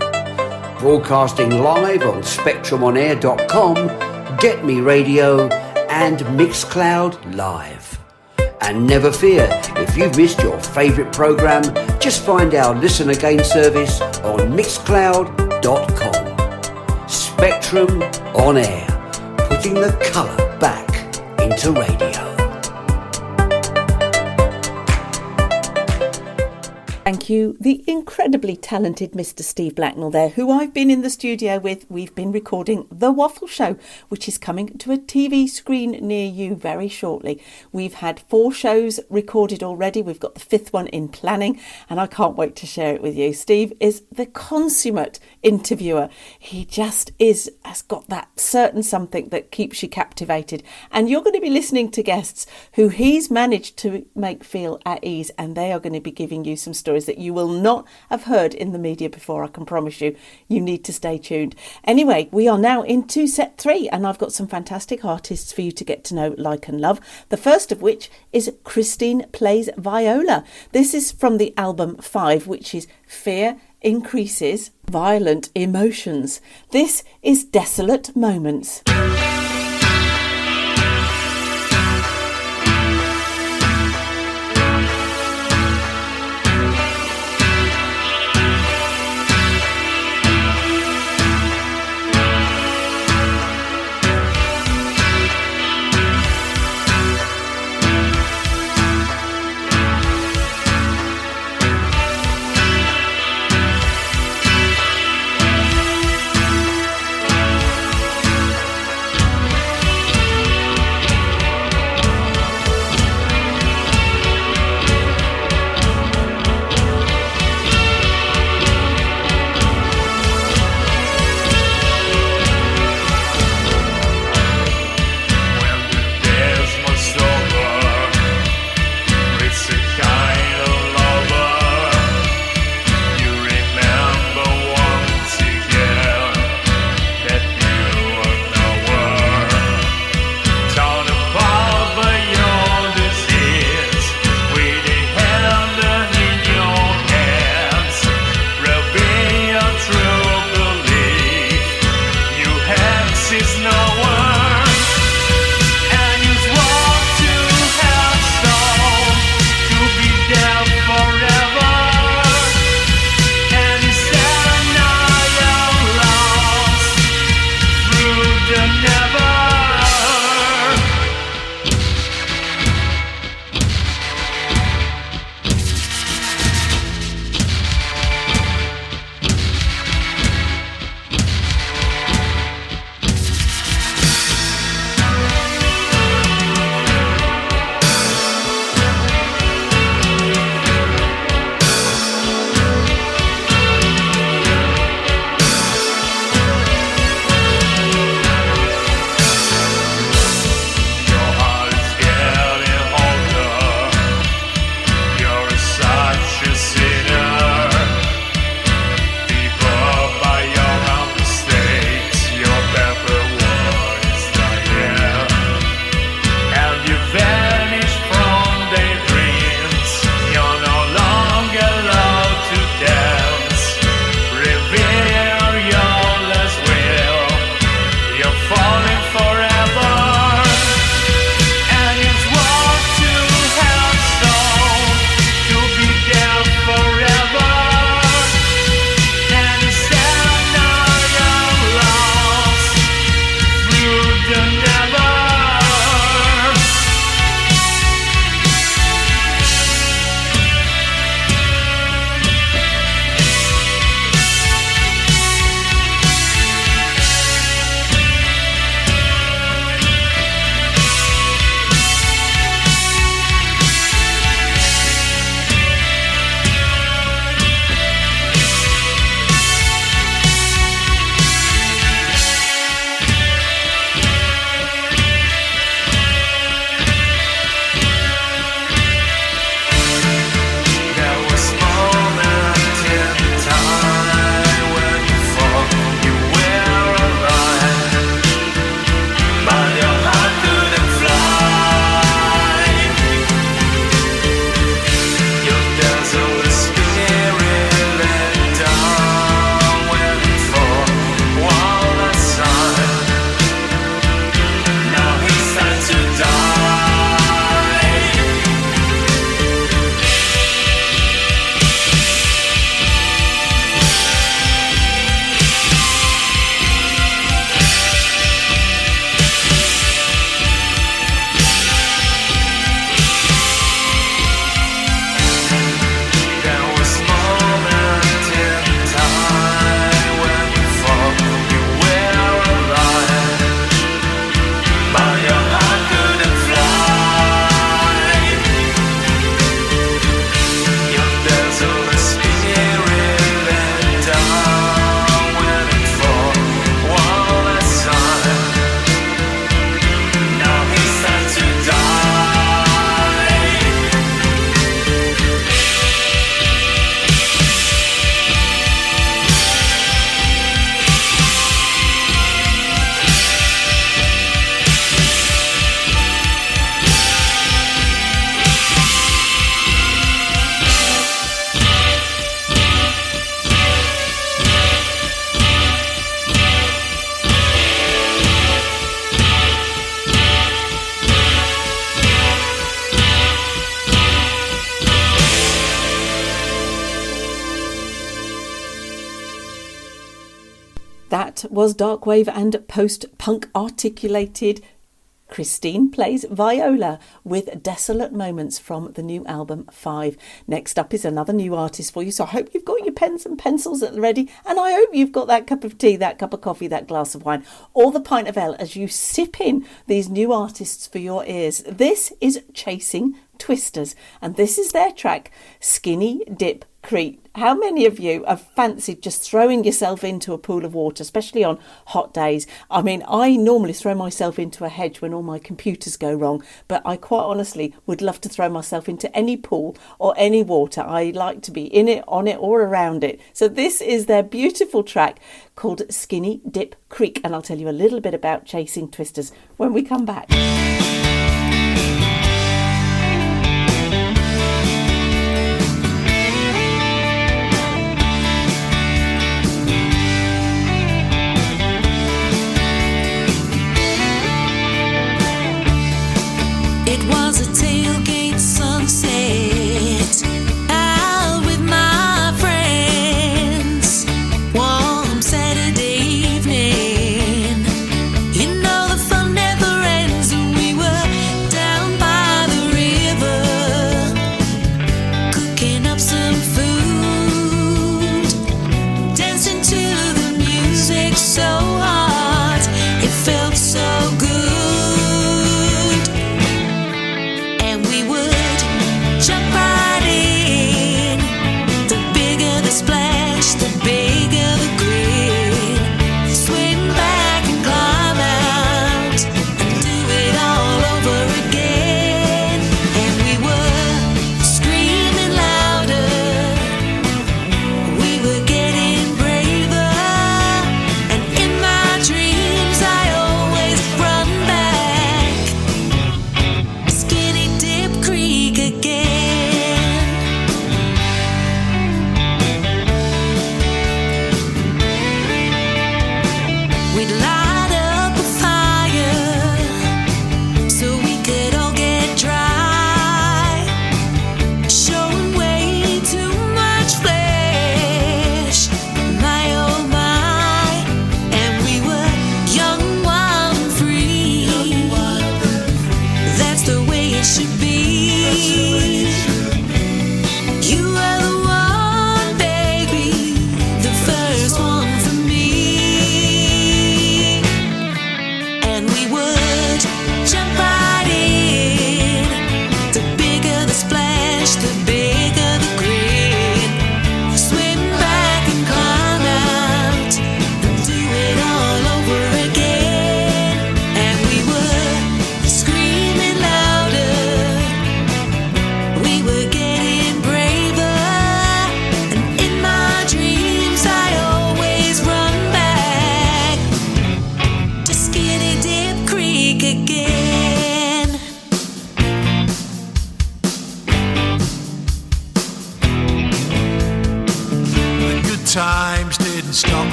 Broadcasting live on SpectrumOnAir.com, Get Me Radio and Mixcloud Live. And never fear, if you've missed your favourite programme, just find our Listen Again service on Mixcloud.com. Spectrum On Air, putting the colour back into radio. Thank you, the incredibly talented Mr. Steve Blacknell there, who I've been in the studio with. We've been recording The Waffle Show, which is coming to a TV screen near you very shortly. We've had 4 shows recorded already. We've got the 5th one in planning, and I can't wait to share it with you. Steve is the consummate interviewer. He just has got that certain something that keeps you captivated. And you're going to be listening to guests who he's managed to make feel at ease, and they are going to be giving you some stories stories that you will not have heard in the media before, I can promise you. You need to stay tuned. Anyway, we are now into set 3, and I've got some fantastic artists for you to get to know, like and love. The first of which is Christine Plays Viola. This is from the album 5, which is Fear Increases Violent Emotions. This is Desolate Moments. That was darkwave and post-punk articulated Christine Plays Viola with Desolate Moments from the new album 5. Next up is another new artist for you, so I hope you've got your pens and pencils at the ready, and I hope you've got that cup of tea, that cup of coffee, that glass of wine, or the pint of ale as you sip in these new artists for your ears. This is Chasing Twisters, and this is their track Skinny Dip Creek. How many of you have fancied just throwing yourself into a pool of water, especially on hot days? I mean, I normally throw myself into a hedge when all my computers go wrong, but I quite honestly would love to throw myself into any pool or any water. I like to be in it, on it, or around it. So this is their beautiful track called Skinny Dip Creek, and I'll tell you a little bit about Chasing Twisters when we come back. It was a tailgate sunset, out with my friends, warm Saturday evening. You know the fun never ends, and we were down by the river, cooking up some food, dancing to the music so hard, it felt so good.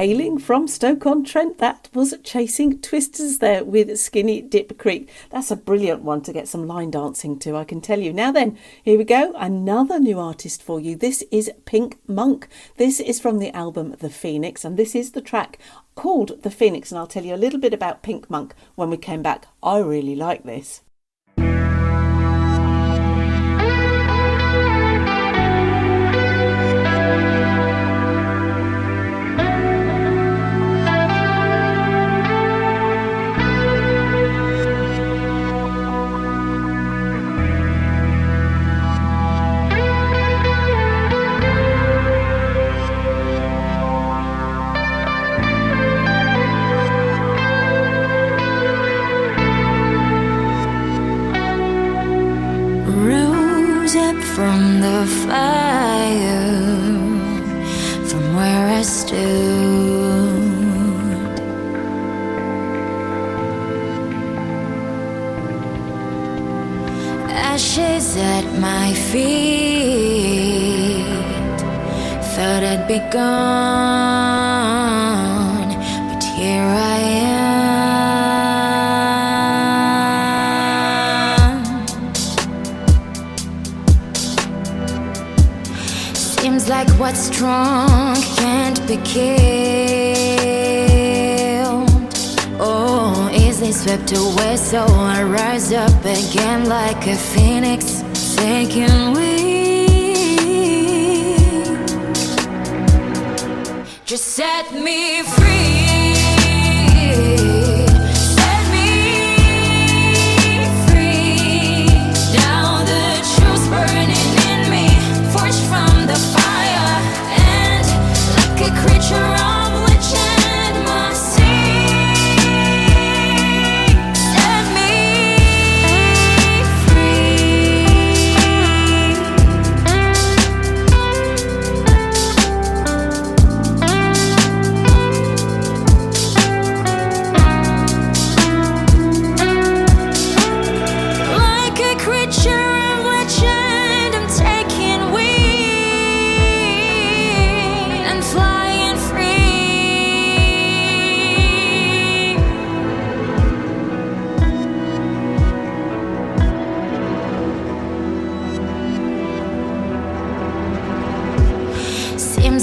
hailing from Stoke-on-Trent, that was Chasing Twisters there with Skinny Dip Creek. That's a brilliant one to get some line dancing to, I can tell you. Now then, here we go, another new artist for you. This is Pink Monk. This is from the album The Phoenix, and this is the track called The Phoenix, and I'll tell you a little bit about Pink Monk when we came back. I really like this. From the fire, from where I stood, ashes at my feet, thought I'd be gone, but here I am. Seems like what's strong can't be killed. Oh, easily swept away, so I rise up again like a phoenix, taking wing. Just set me free.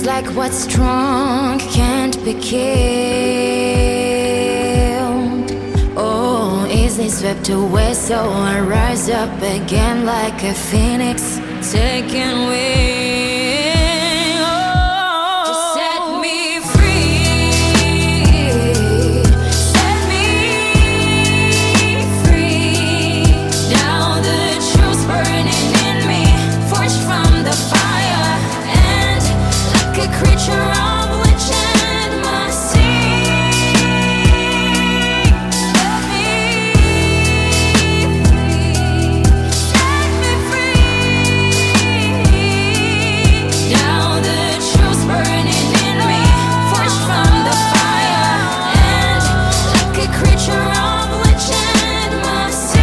Like what's strong can't be killed. Oh, easily swept away, so I rise up again like a phoenix, taking wing. Oh, just set me free. Set me free. Now the truth's burning in me, forged from the fire. A creature of legend must sing. Set me free. Set me free. Now the truth's burning in me, forged from the fire. And like a creature of legend must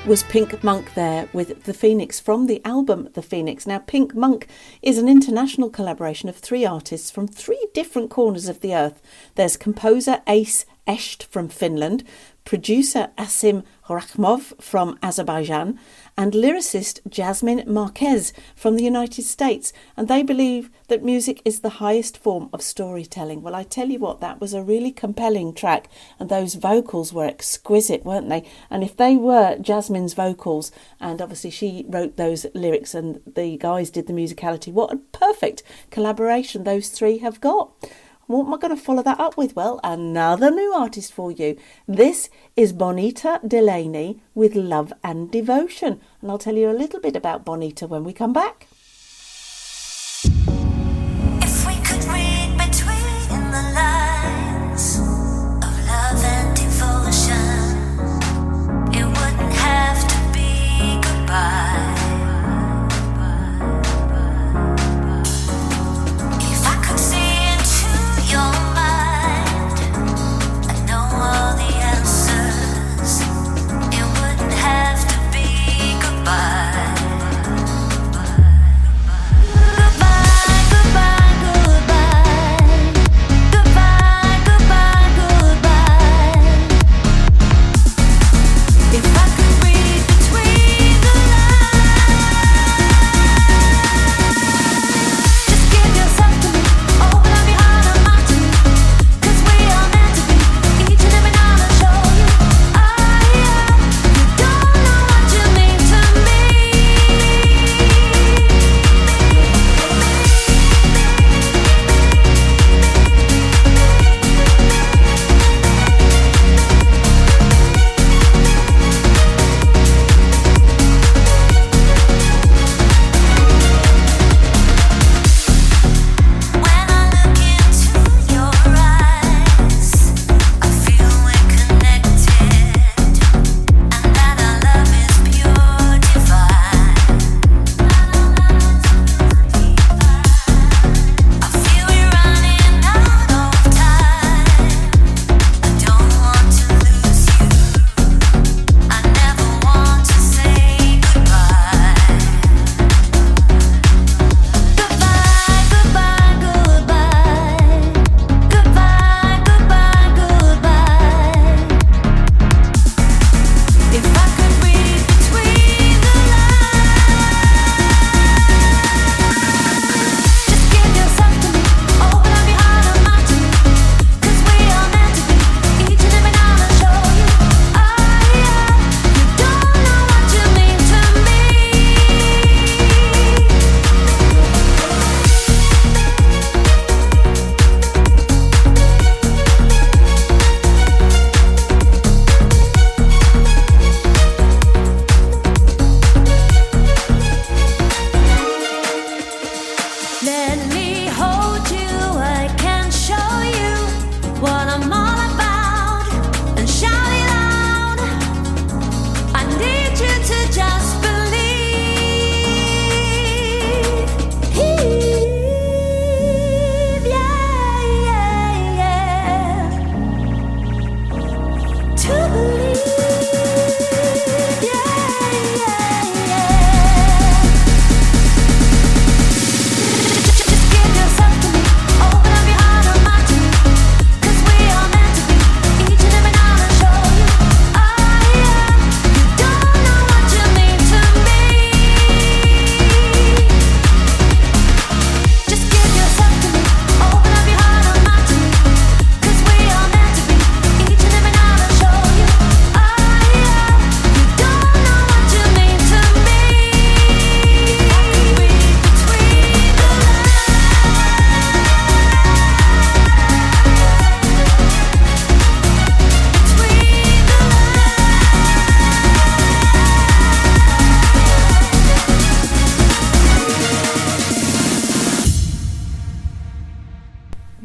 was Pink Monk there with The Phoenix from the album The Phoenix. Now, Pink Monk is an international collaboration of 3 artists from 3 different corners of the earth. There's composer Ace Esht from Finland, producer Asim Rakhmov from Azerbaijan, and lyricist Jasmine Marquez from the United States. And they believe that music is the highest form of storytelling. Well, I tell you what, that was a really compelling track, and those vocals were exquisite, weren't they? And if they were Jasmine's vocals, and obviously she wrote those lyrics and the guys did the musicality, what a perfect collaboration those 3 have got. What am I going to follow that up with? Well, another new artist for you. This is Bonita Delaney with Love and Devotion. And I'll tell you a little bit about Bonita when we come back. If we could read between the lines of love and devotion, it wouldn't have to be goodbye.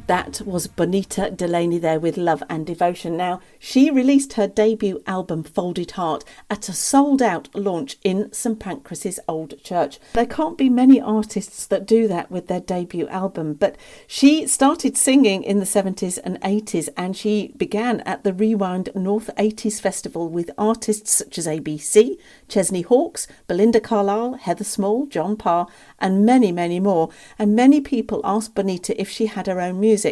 That was Bonita Delaney there with Love and Devotion. Now, she released her debut album Folded Heart at a sold-out launch in St Pancras' Old Church. There can't be many artists that do that with their debut album, but she started singing in the 70s and 80s, and she began at the Rewind North 80s Festival with artists such as ABC, Chesney Hawkes, Belinda Carlisle, Heather Small, John Parr, and many, many more. And many people asked Bonita if she had her own music.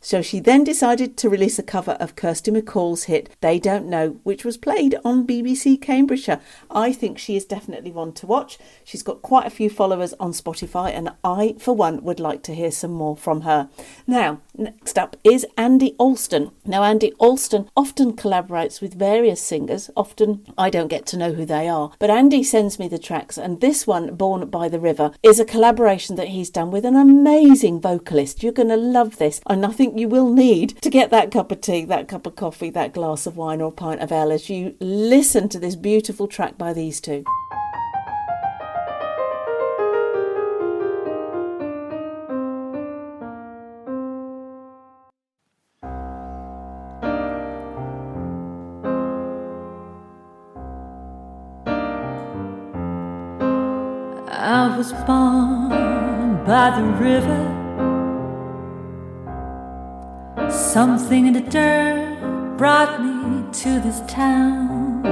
So she then decided to release a cover of Kirsty MacColl's hit They Don't Know, which was played on BBC Cambridgeshire. I think she is definitely one to watch. She's got quite a few followers on Spotify, and I, for one, would like to hear some more from her. Now, next up is Andy Alston. Now, Andy Alston often collaborates with various singers. Often I don't get to know who they are, but Andy sends me the tracks, and this one, Born by the River, is a collaboration that he's done with an amazing vocalist. You're going to love this, and I think you will need to get that cup of tea, that cup of coffee, that glass of wine or pint of ale as you listen to this beautiful track by these two. I was born by the river. Something in the dirt brought me to this town.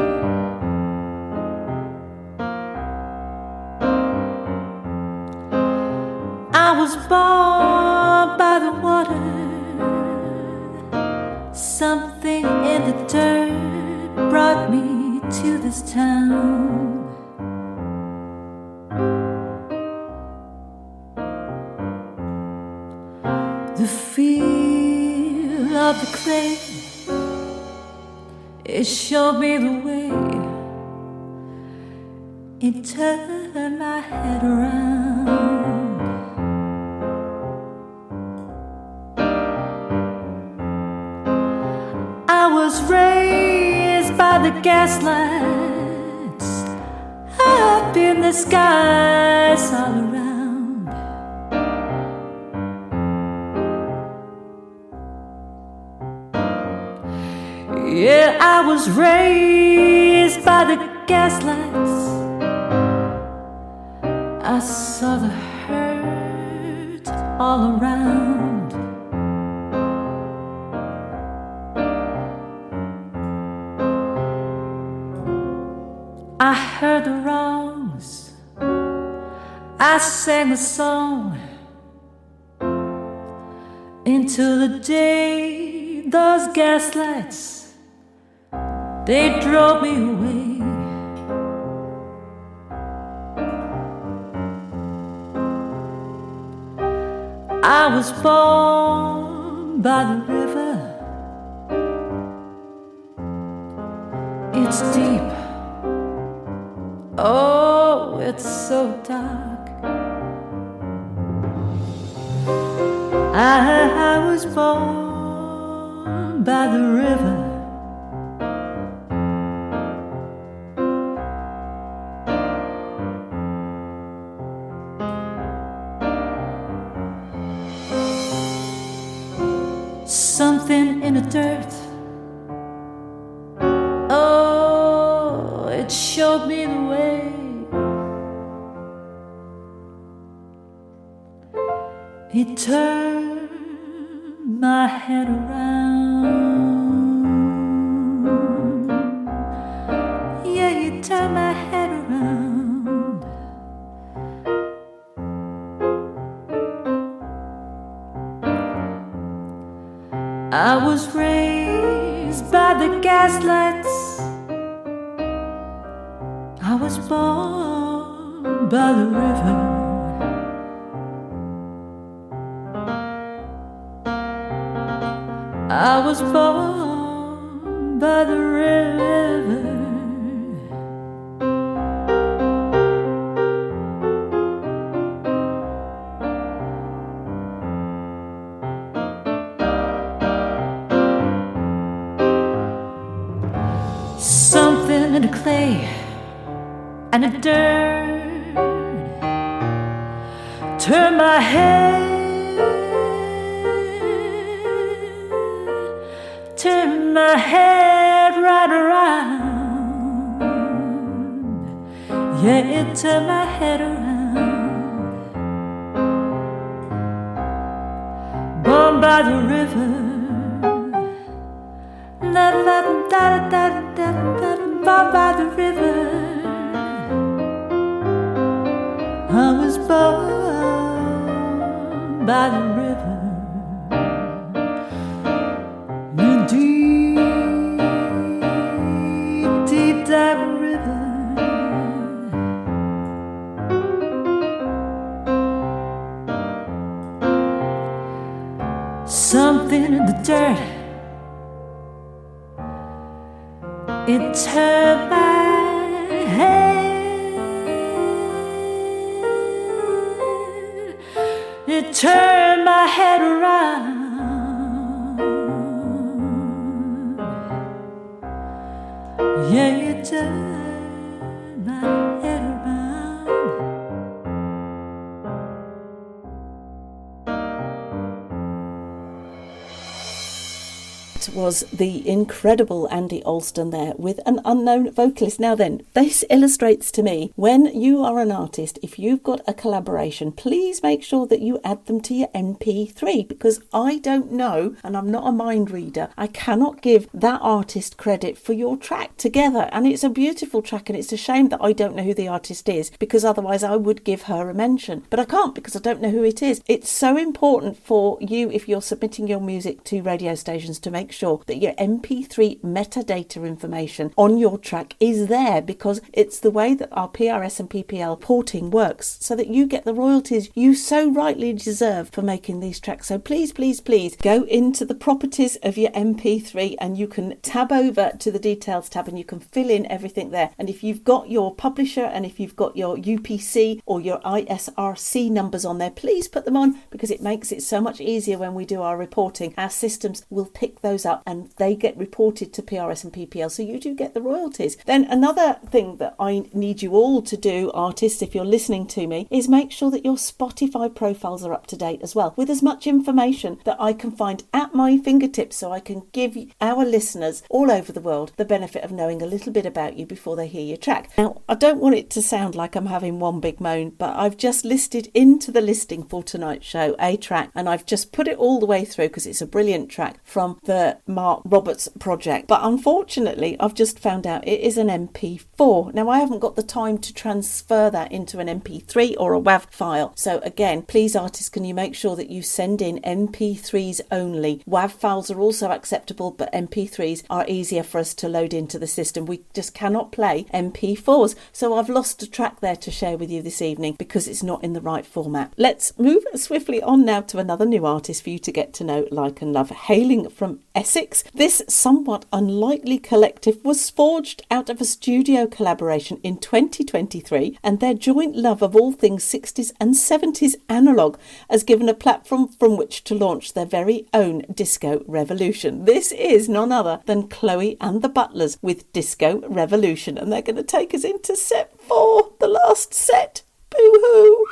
I was born by the water. Something in the dirt brought me to this town. The feel of the clay, it showed me the way. It turned my head around. I was raised by the gaslights up in the skies all around. Yeah, I was raised by the gaslights. I saw the hurt all around. I heard the wrongs. I sang a song until the day those gaslights, they drove me away. I was born by the river. It's deep. Oh, it's so dark. I was born by the river. Something in the dirt. Oh, it showed me the way. It turned my head around. Yeah, it turned my head around. I was raised by the gaslights. I was born by the river. I was born by the river. Something in the clay and the dirt turned my head my head right around. Yeah, it turned my head around. Born by the river, born by the river. I was born by the river. The deep, deep dark river. Something in the dirt, it turned my head. It turned my head around. Yeah, it turned my head around. Was the incredible Andy Alston there with an unknown vocalist. Now then, this illustrates to me, when you are an artist, if you've got a collaboration, please make sure that you add them to your MP3, because I don't know, and I'm not a mind reader, I cannot give that artist credit for your track together. And it's a beautiful track, and it's a shame that I don't know who the artist is, because otherwise I would give her a mention, but I can't because I don't know who it is. It's so important for you, if you're submitting your music to radio stations, to make sure that your MP3 metadata information on your track is there, because it's the way that our PRS and PPL porting works, so that you get the royalties you so rightly deserve for making these tracks. So please, please, please go into the properties of your MP3 and you can tab over to the details tab and you can fill in everything there. And if you've got your publisher and if you've got your UPC or your ISRC numbers on there, please put them on, because it makes it so much easier when we do our reporting. Our systems will pick those up and they get reported to PRS and PPL, so you do get the royalties. Then another thing that I need you all to do, artists, if you're listening to me, is make sure that your Spotify profiles are up to date as well, with as much information that I can find at my fingertips, so I can give our listeners all over the world the benefit of knowing a little bit about you before they hear your track. Now, I don't want it to sound like I'm having one big moan, but I've just listed into the listing for tonight's show a track, and I've just put it all the way through because it's a brilliant track from the Mark Roberts project. But unfortunately, I've just found out it is an MP4. Now, I haven't got the time to transfer that into an MP3 or a WAV file. So again, please, artists, can you make sure that you send in MP3s only? WAV files are also acceptable, but MP3s are easier for us to load into the system. We just cannot play MP4s. So I've lost a track there to share with you this evening because it's not in the right format. Let's move swiftly on now to another new artist for you to get to know, like and love. Hailing from Essex, this somewhat unlikely collective was forged out of a studio collaboration in 2023, and their joint love of all things 60s and 70s analogue has given a platform from which to launch their very own disco revolution. This is none other than Chloe and the Butlers with Disco Revolution, and they're going to take us into set 4, the last set. Boo-hoo!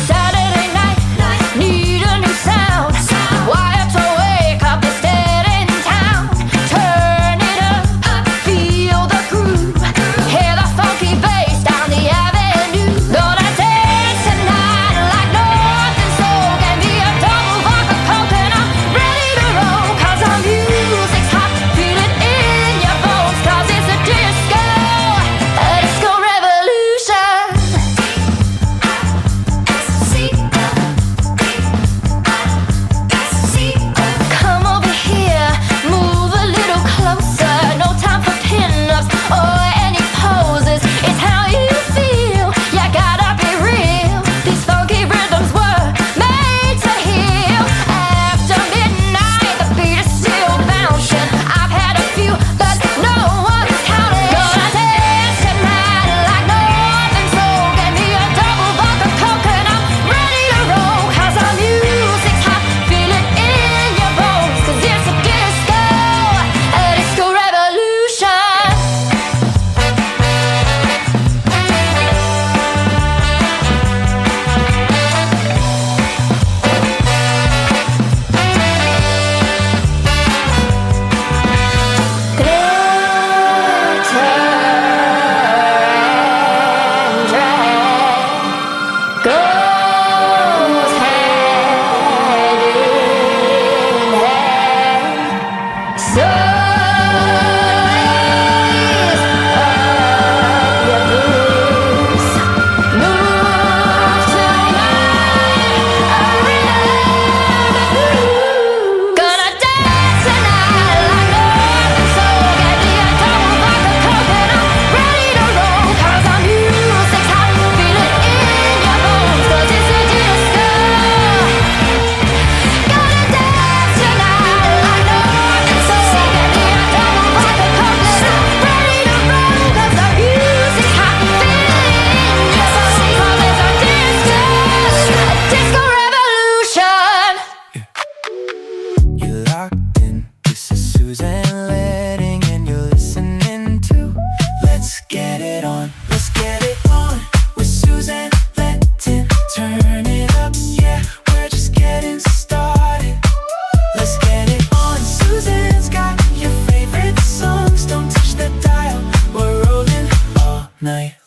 Saturday night, need a new sound. Wired to wake up, they're dead in town.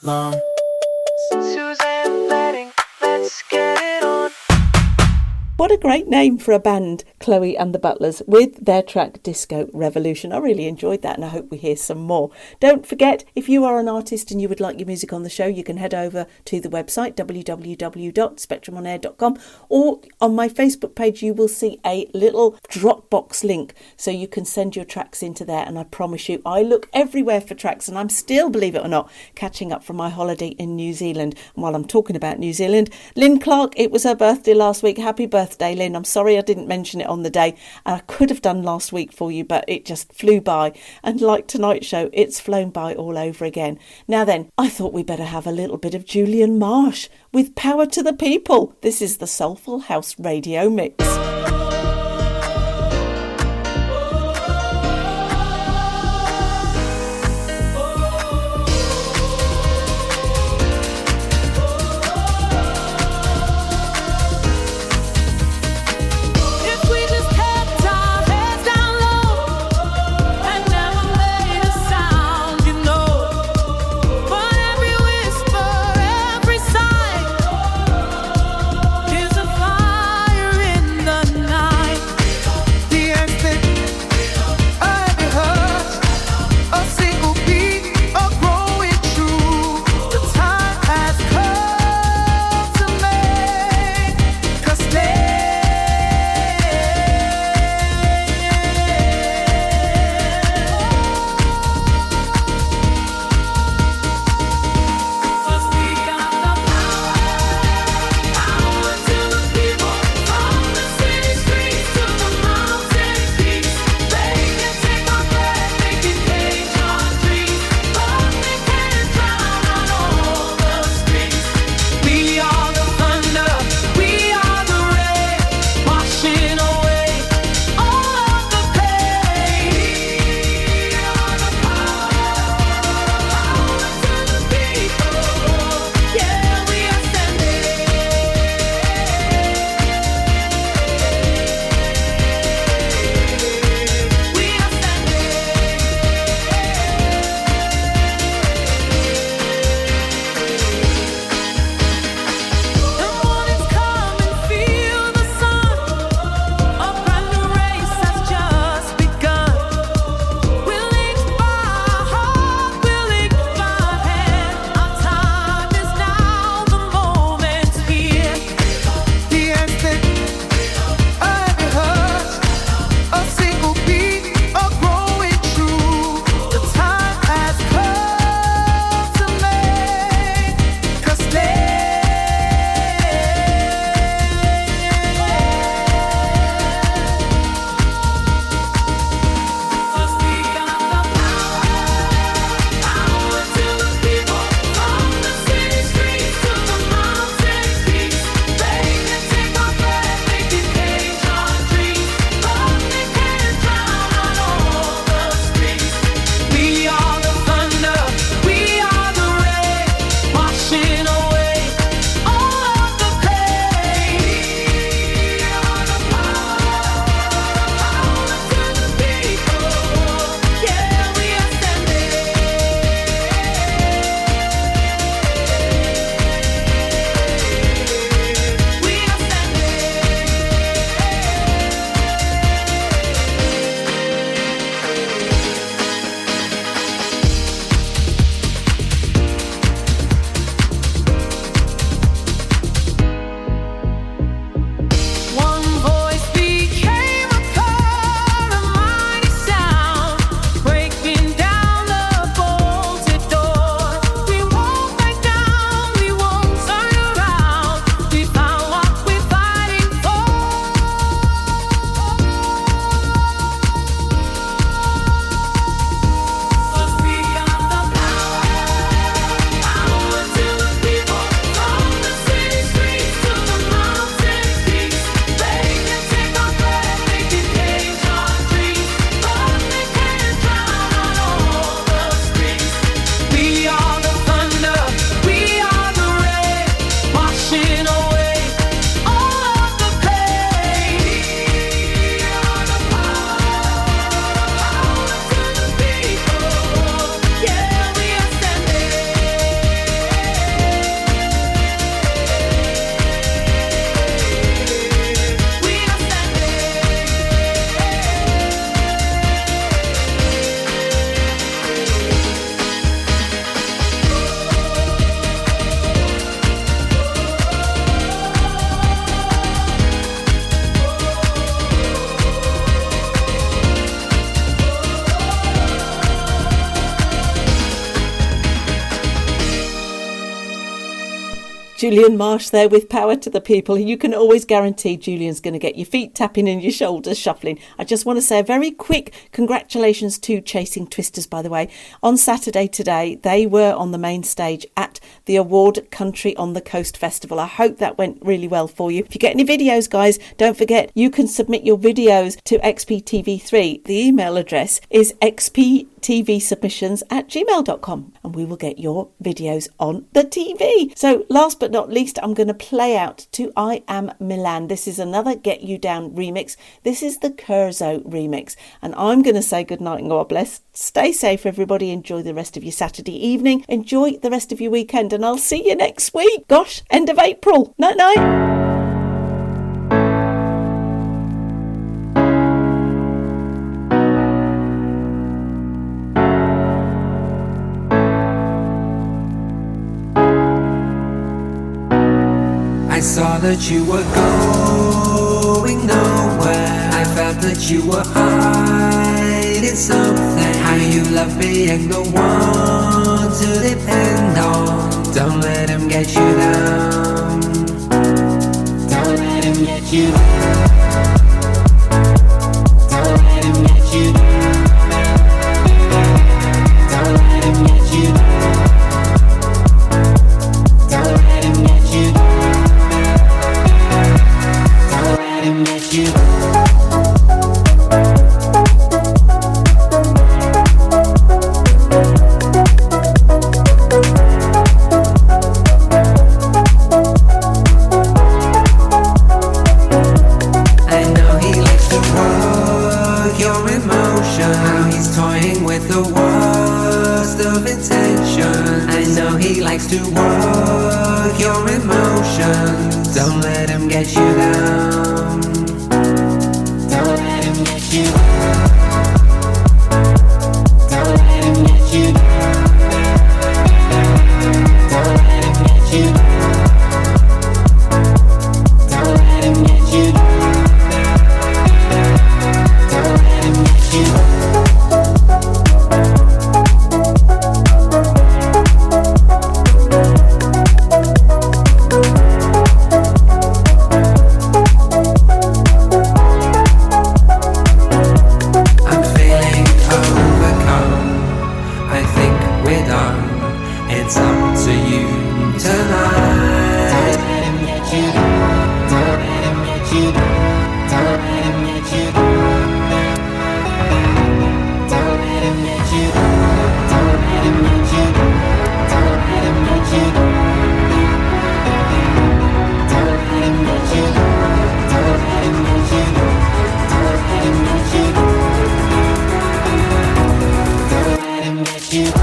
long. Suzanne Letting, let's get it on. What a great name for a band, Chloe and the Butlers, with their track Disco Revolution. I really enjoyed that and I hope we hear some more. Don't forget, if you are an artist and you would like your music on the show, you can head over to the website www.spectrumonair.com, or on my Facebook page you will see a little Dropbox link so you can send your tracks into there, and I promise you I look everywhere for tracks and I'm still, believe it or not, catching up from my holiday in New Zealand. And while I'm talking about New Zealand, Lynn Clark, it was her birthday last week. Happy birthday, Lynn. I'm sorry I didn't mention it on the day, and I could have done last week for you, but it just flew by, and like tonight's show, it's flown by all over again. Now then, I thought we better have a little bit of Julian Marsh with Power to the People. This is the Soulful House Radio Mix. Fire in the night. Julian Marsh there with Power to the People. You can always guarantee Julian's going to get your feet tapping and your shoulders shuffling. I just want to say a very quick congratulations to Chasing Twisters, by the way. On Saturday today, they were on the main stage at the Award Country on the Coast Festival. I hope that went really well for you. If you get any videos, guys, don't forget you can submit your videos to XPTV3. The email address is xptvsubmissions@gmail.com and we will get your videos on the TV. So last but not least, I'm going to play out to I Am Milan. This is another Get You Down remix. This is the Curzo remix. And I'm going to say goodnight and God bless. Stay safe, everybody. Enjoy the rest of your Saturday evening. Enjoy the rest of your weekend. And I'll see you next week. Gosh, end of April. Night-night. I saw that you were going nowhere. I felt that you were hiding something. How you love being the one to depend on. Don't let him get you down. Don't let him get you down. Don't let him get you down. Don't let him get you down. Don't let him get you down. Let him get you. I know he likes to work your emotion. How he's toying with the worst of intentions. I know he likes to work your emotions. Don't let him get you down. Don't let him get you down. Don't let him get you down. Don't let him get you down. Don't let him get you down. Don't let him get you down. It's up to you tonight. Don't let him get you down. Don't let him get you down. Don't let him get you down. Don't let him get you down. Don't let him get you down. Don't let him get you down. Don't let him get you down. Don't let him get you down. Don't let him get you down. Don't let him get you down.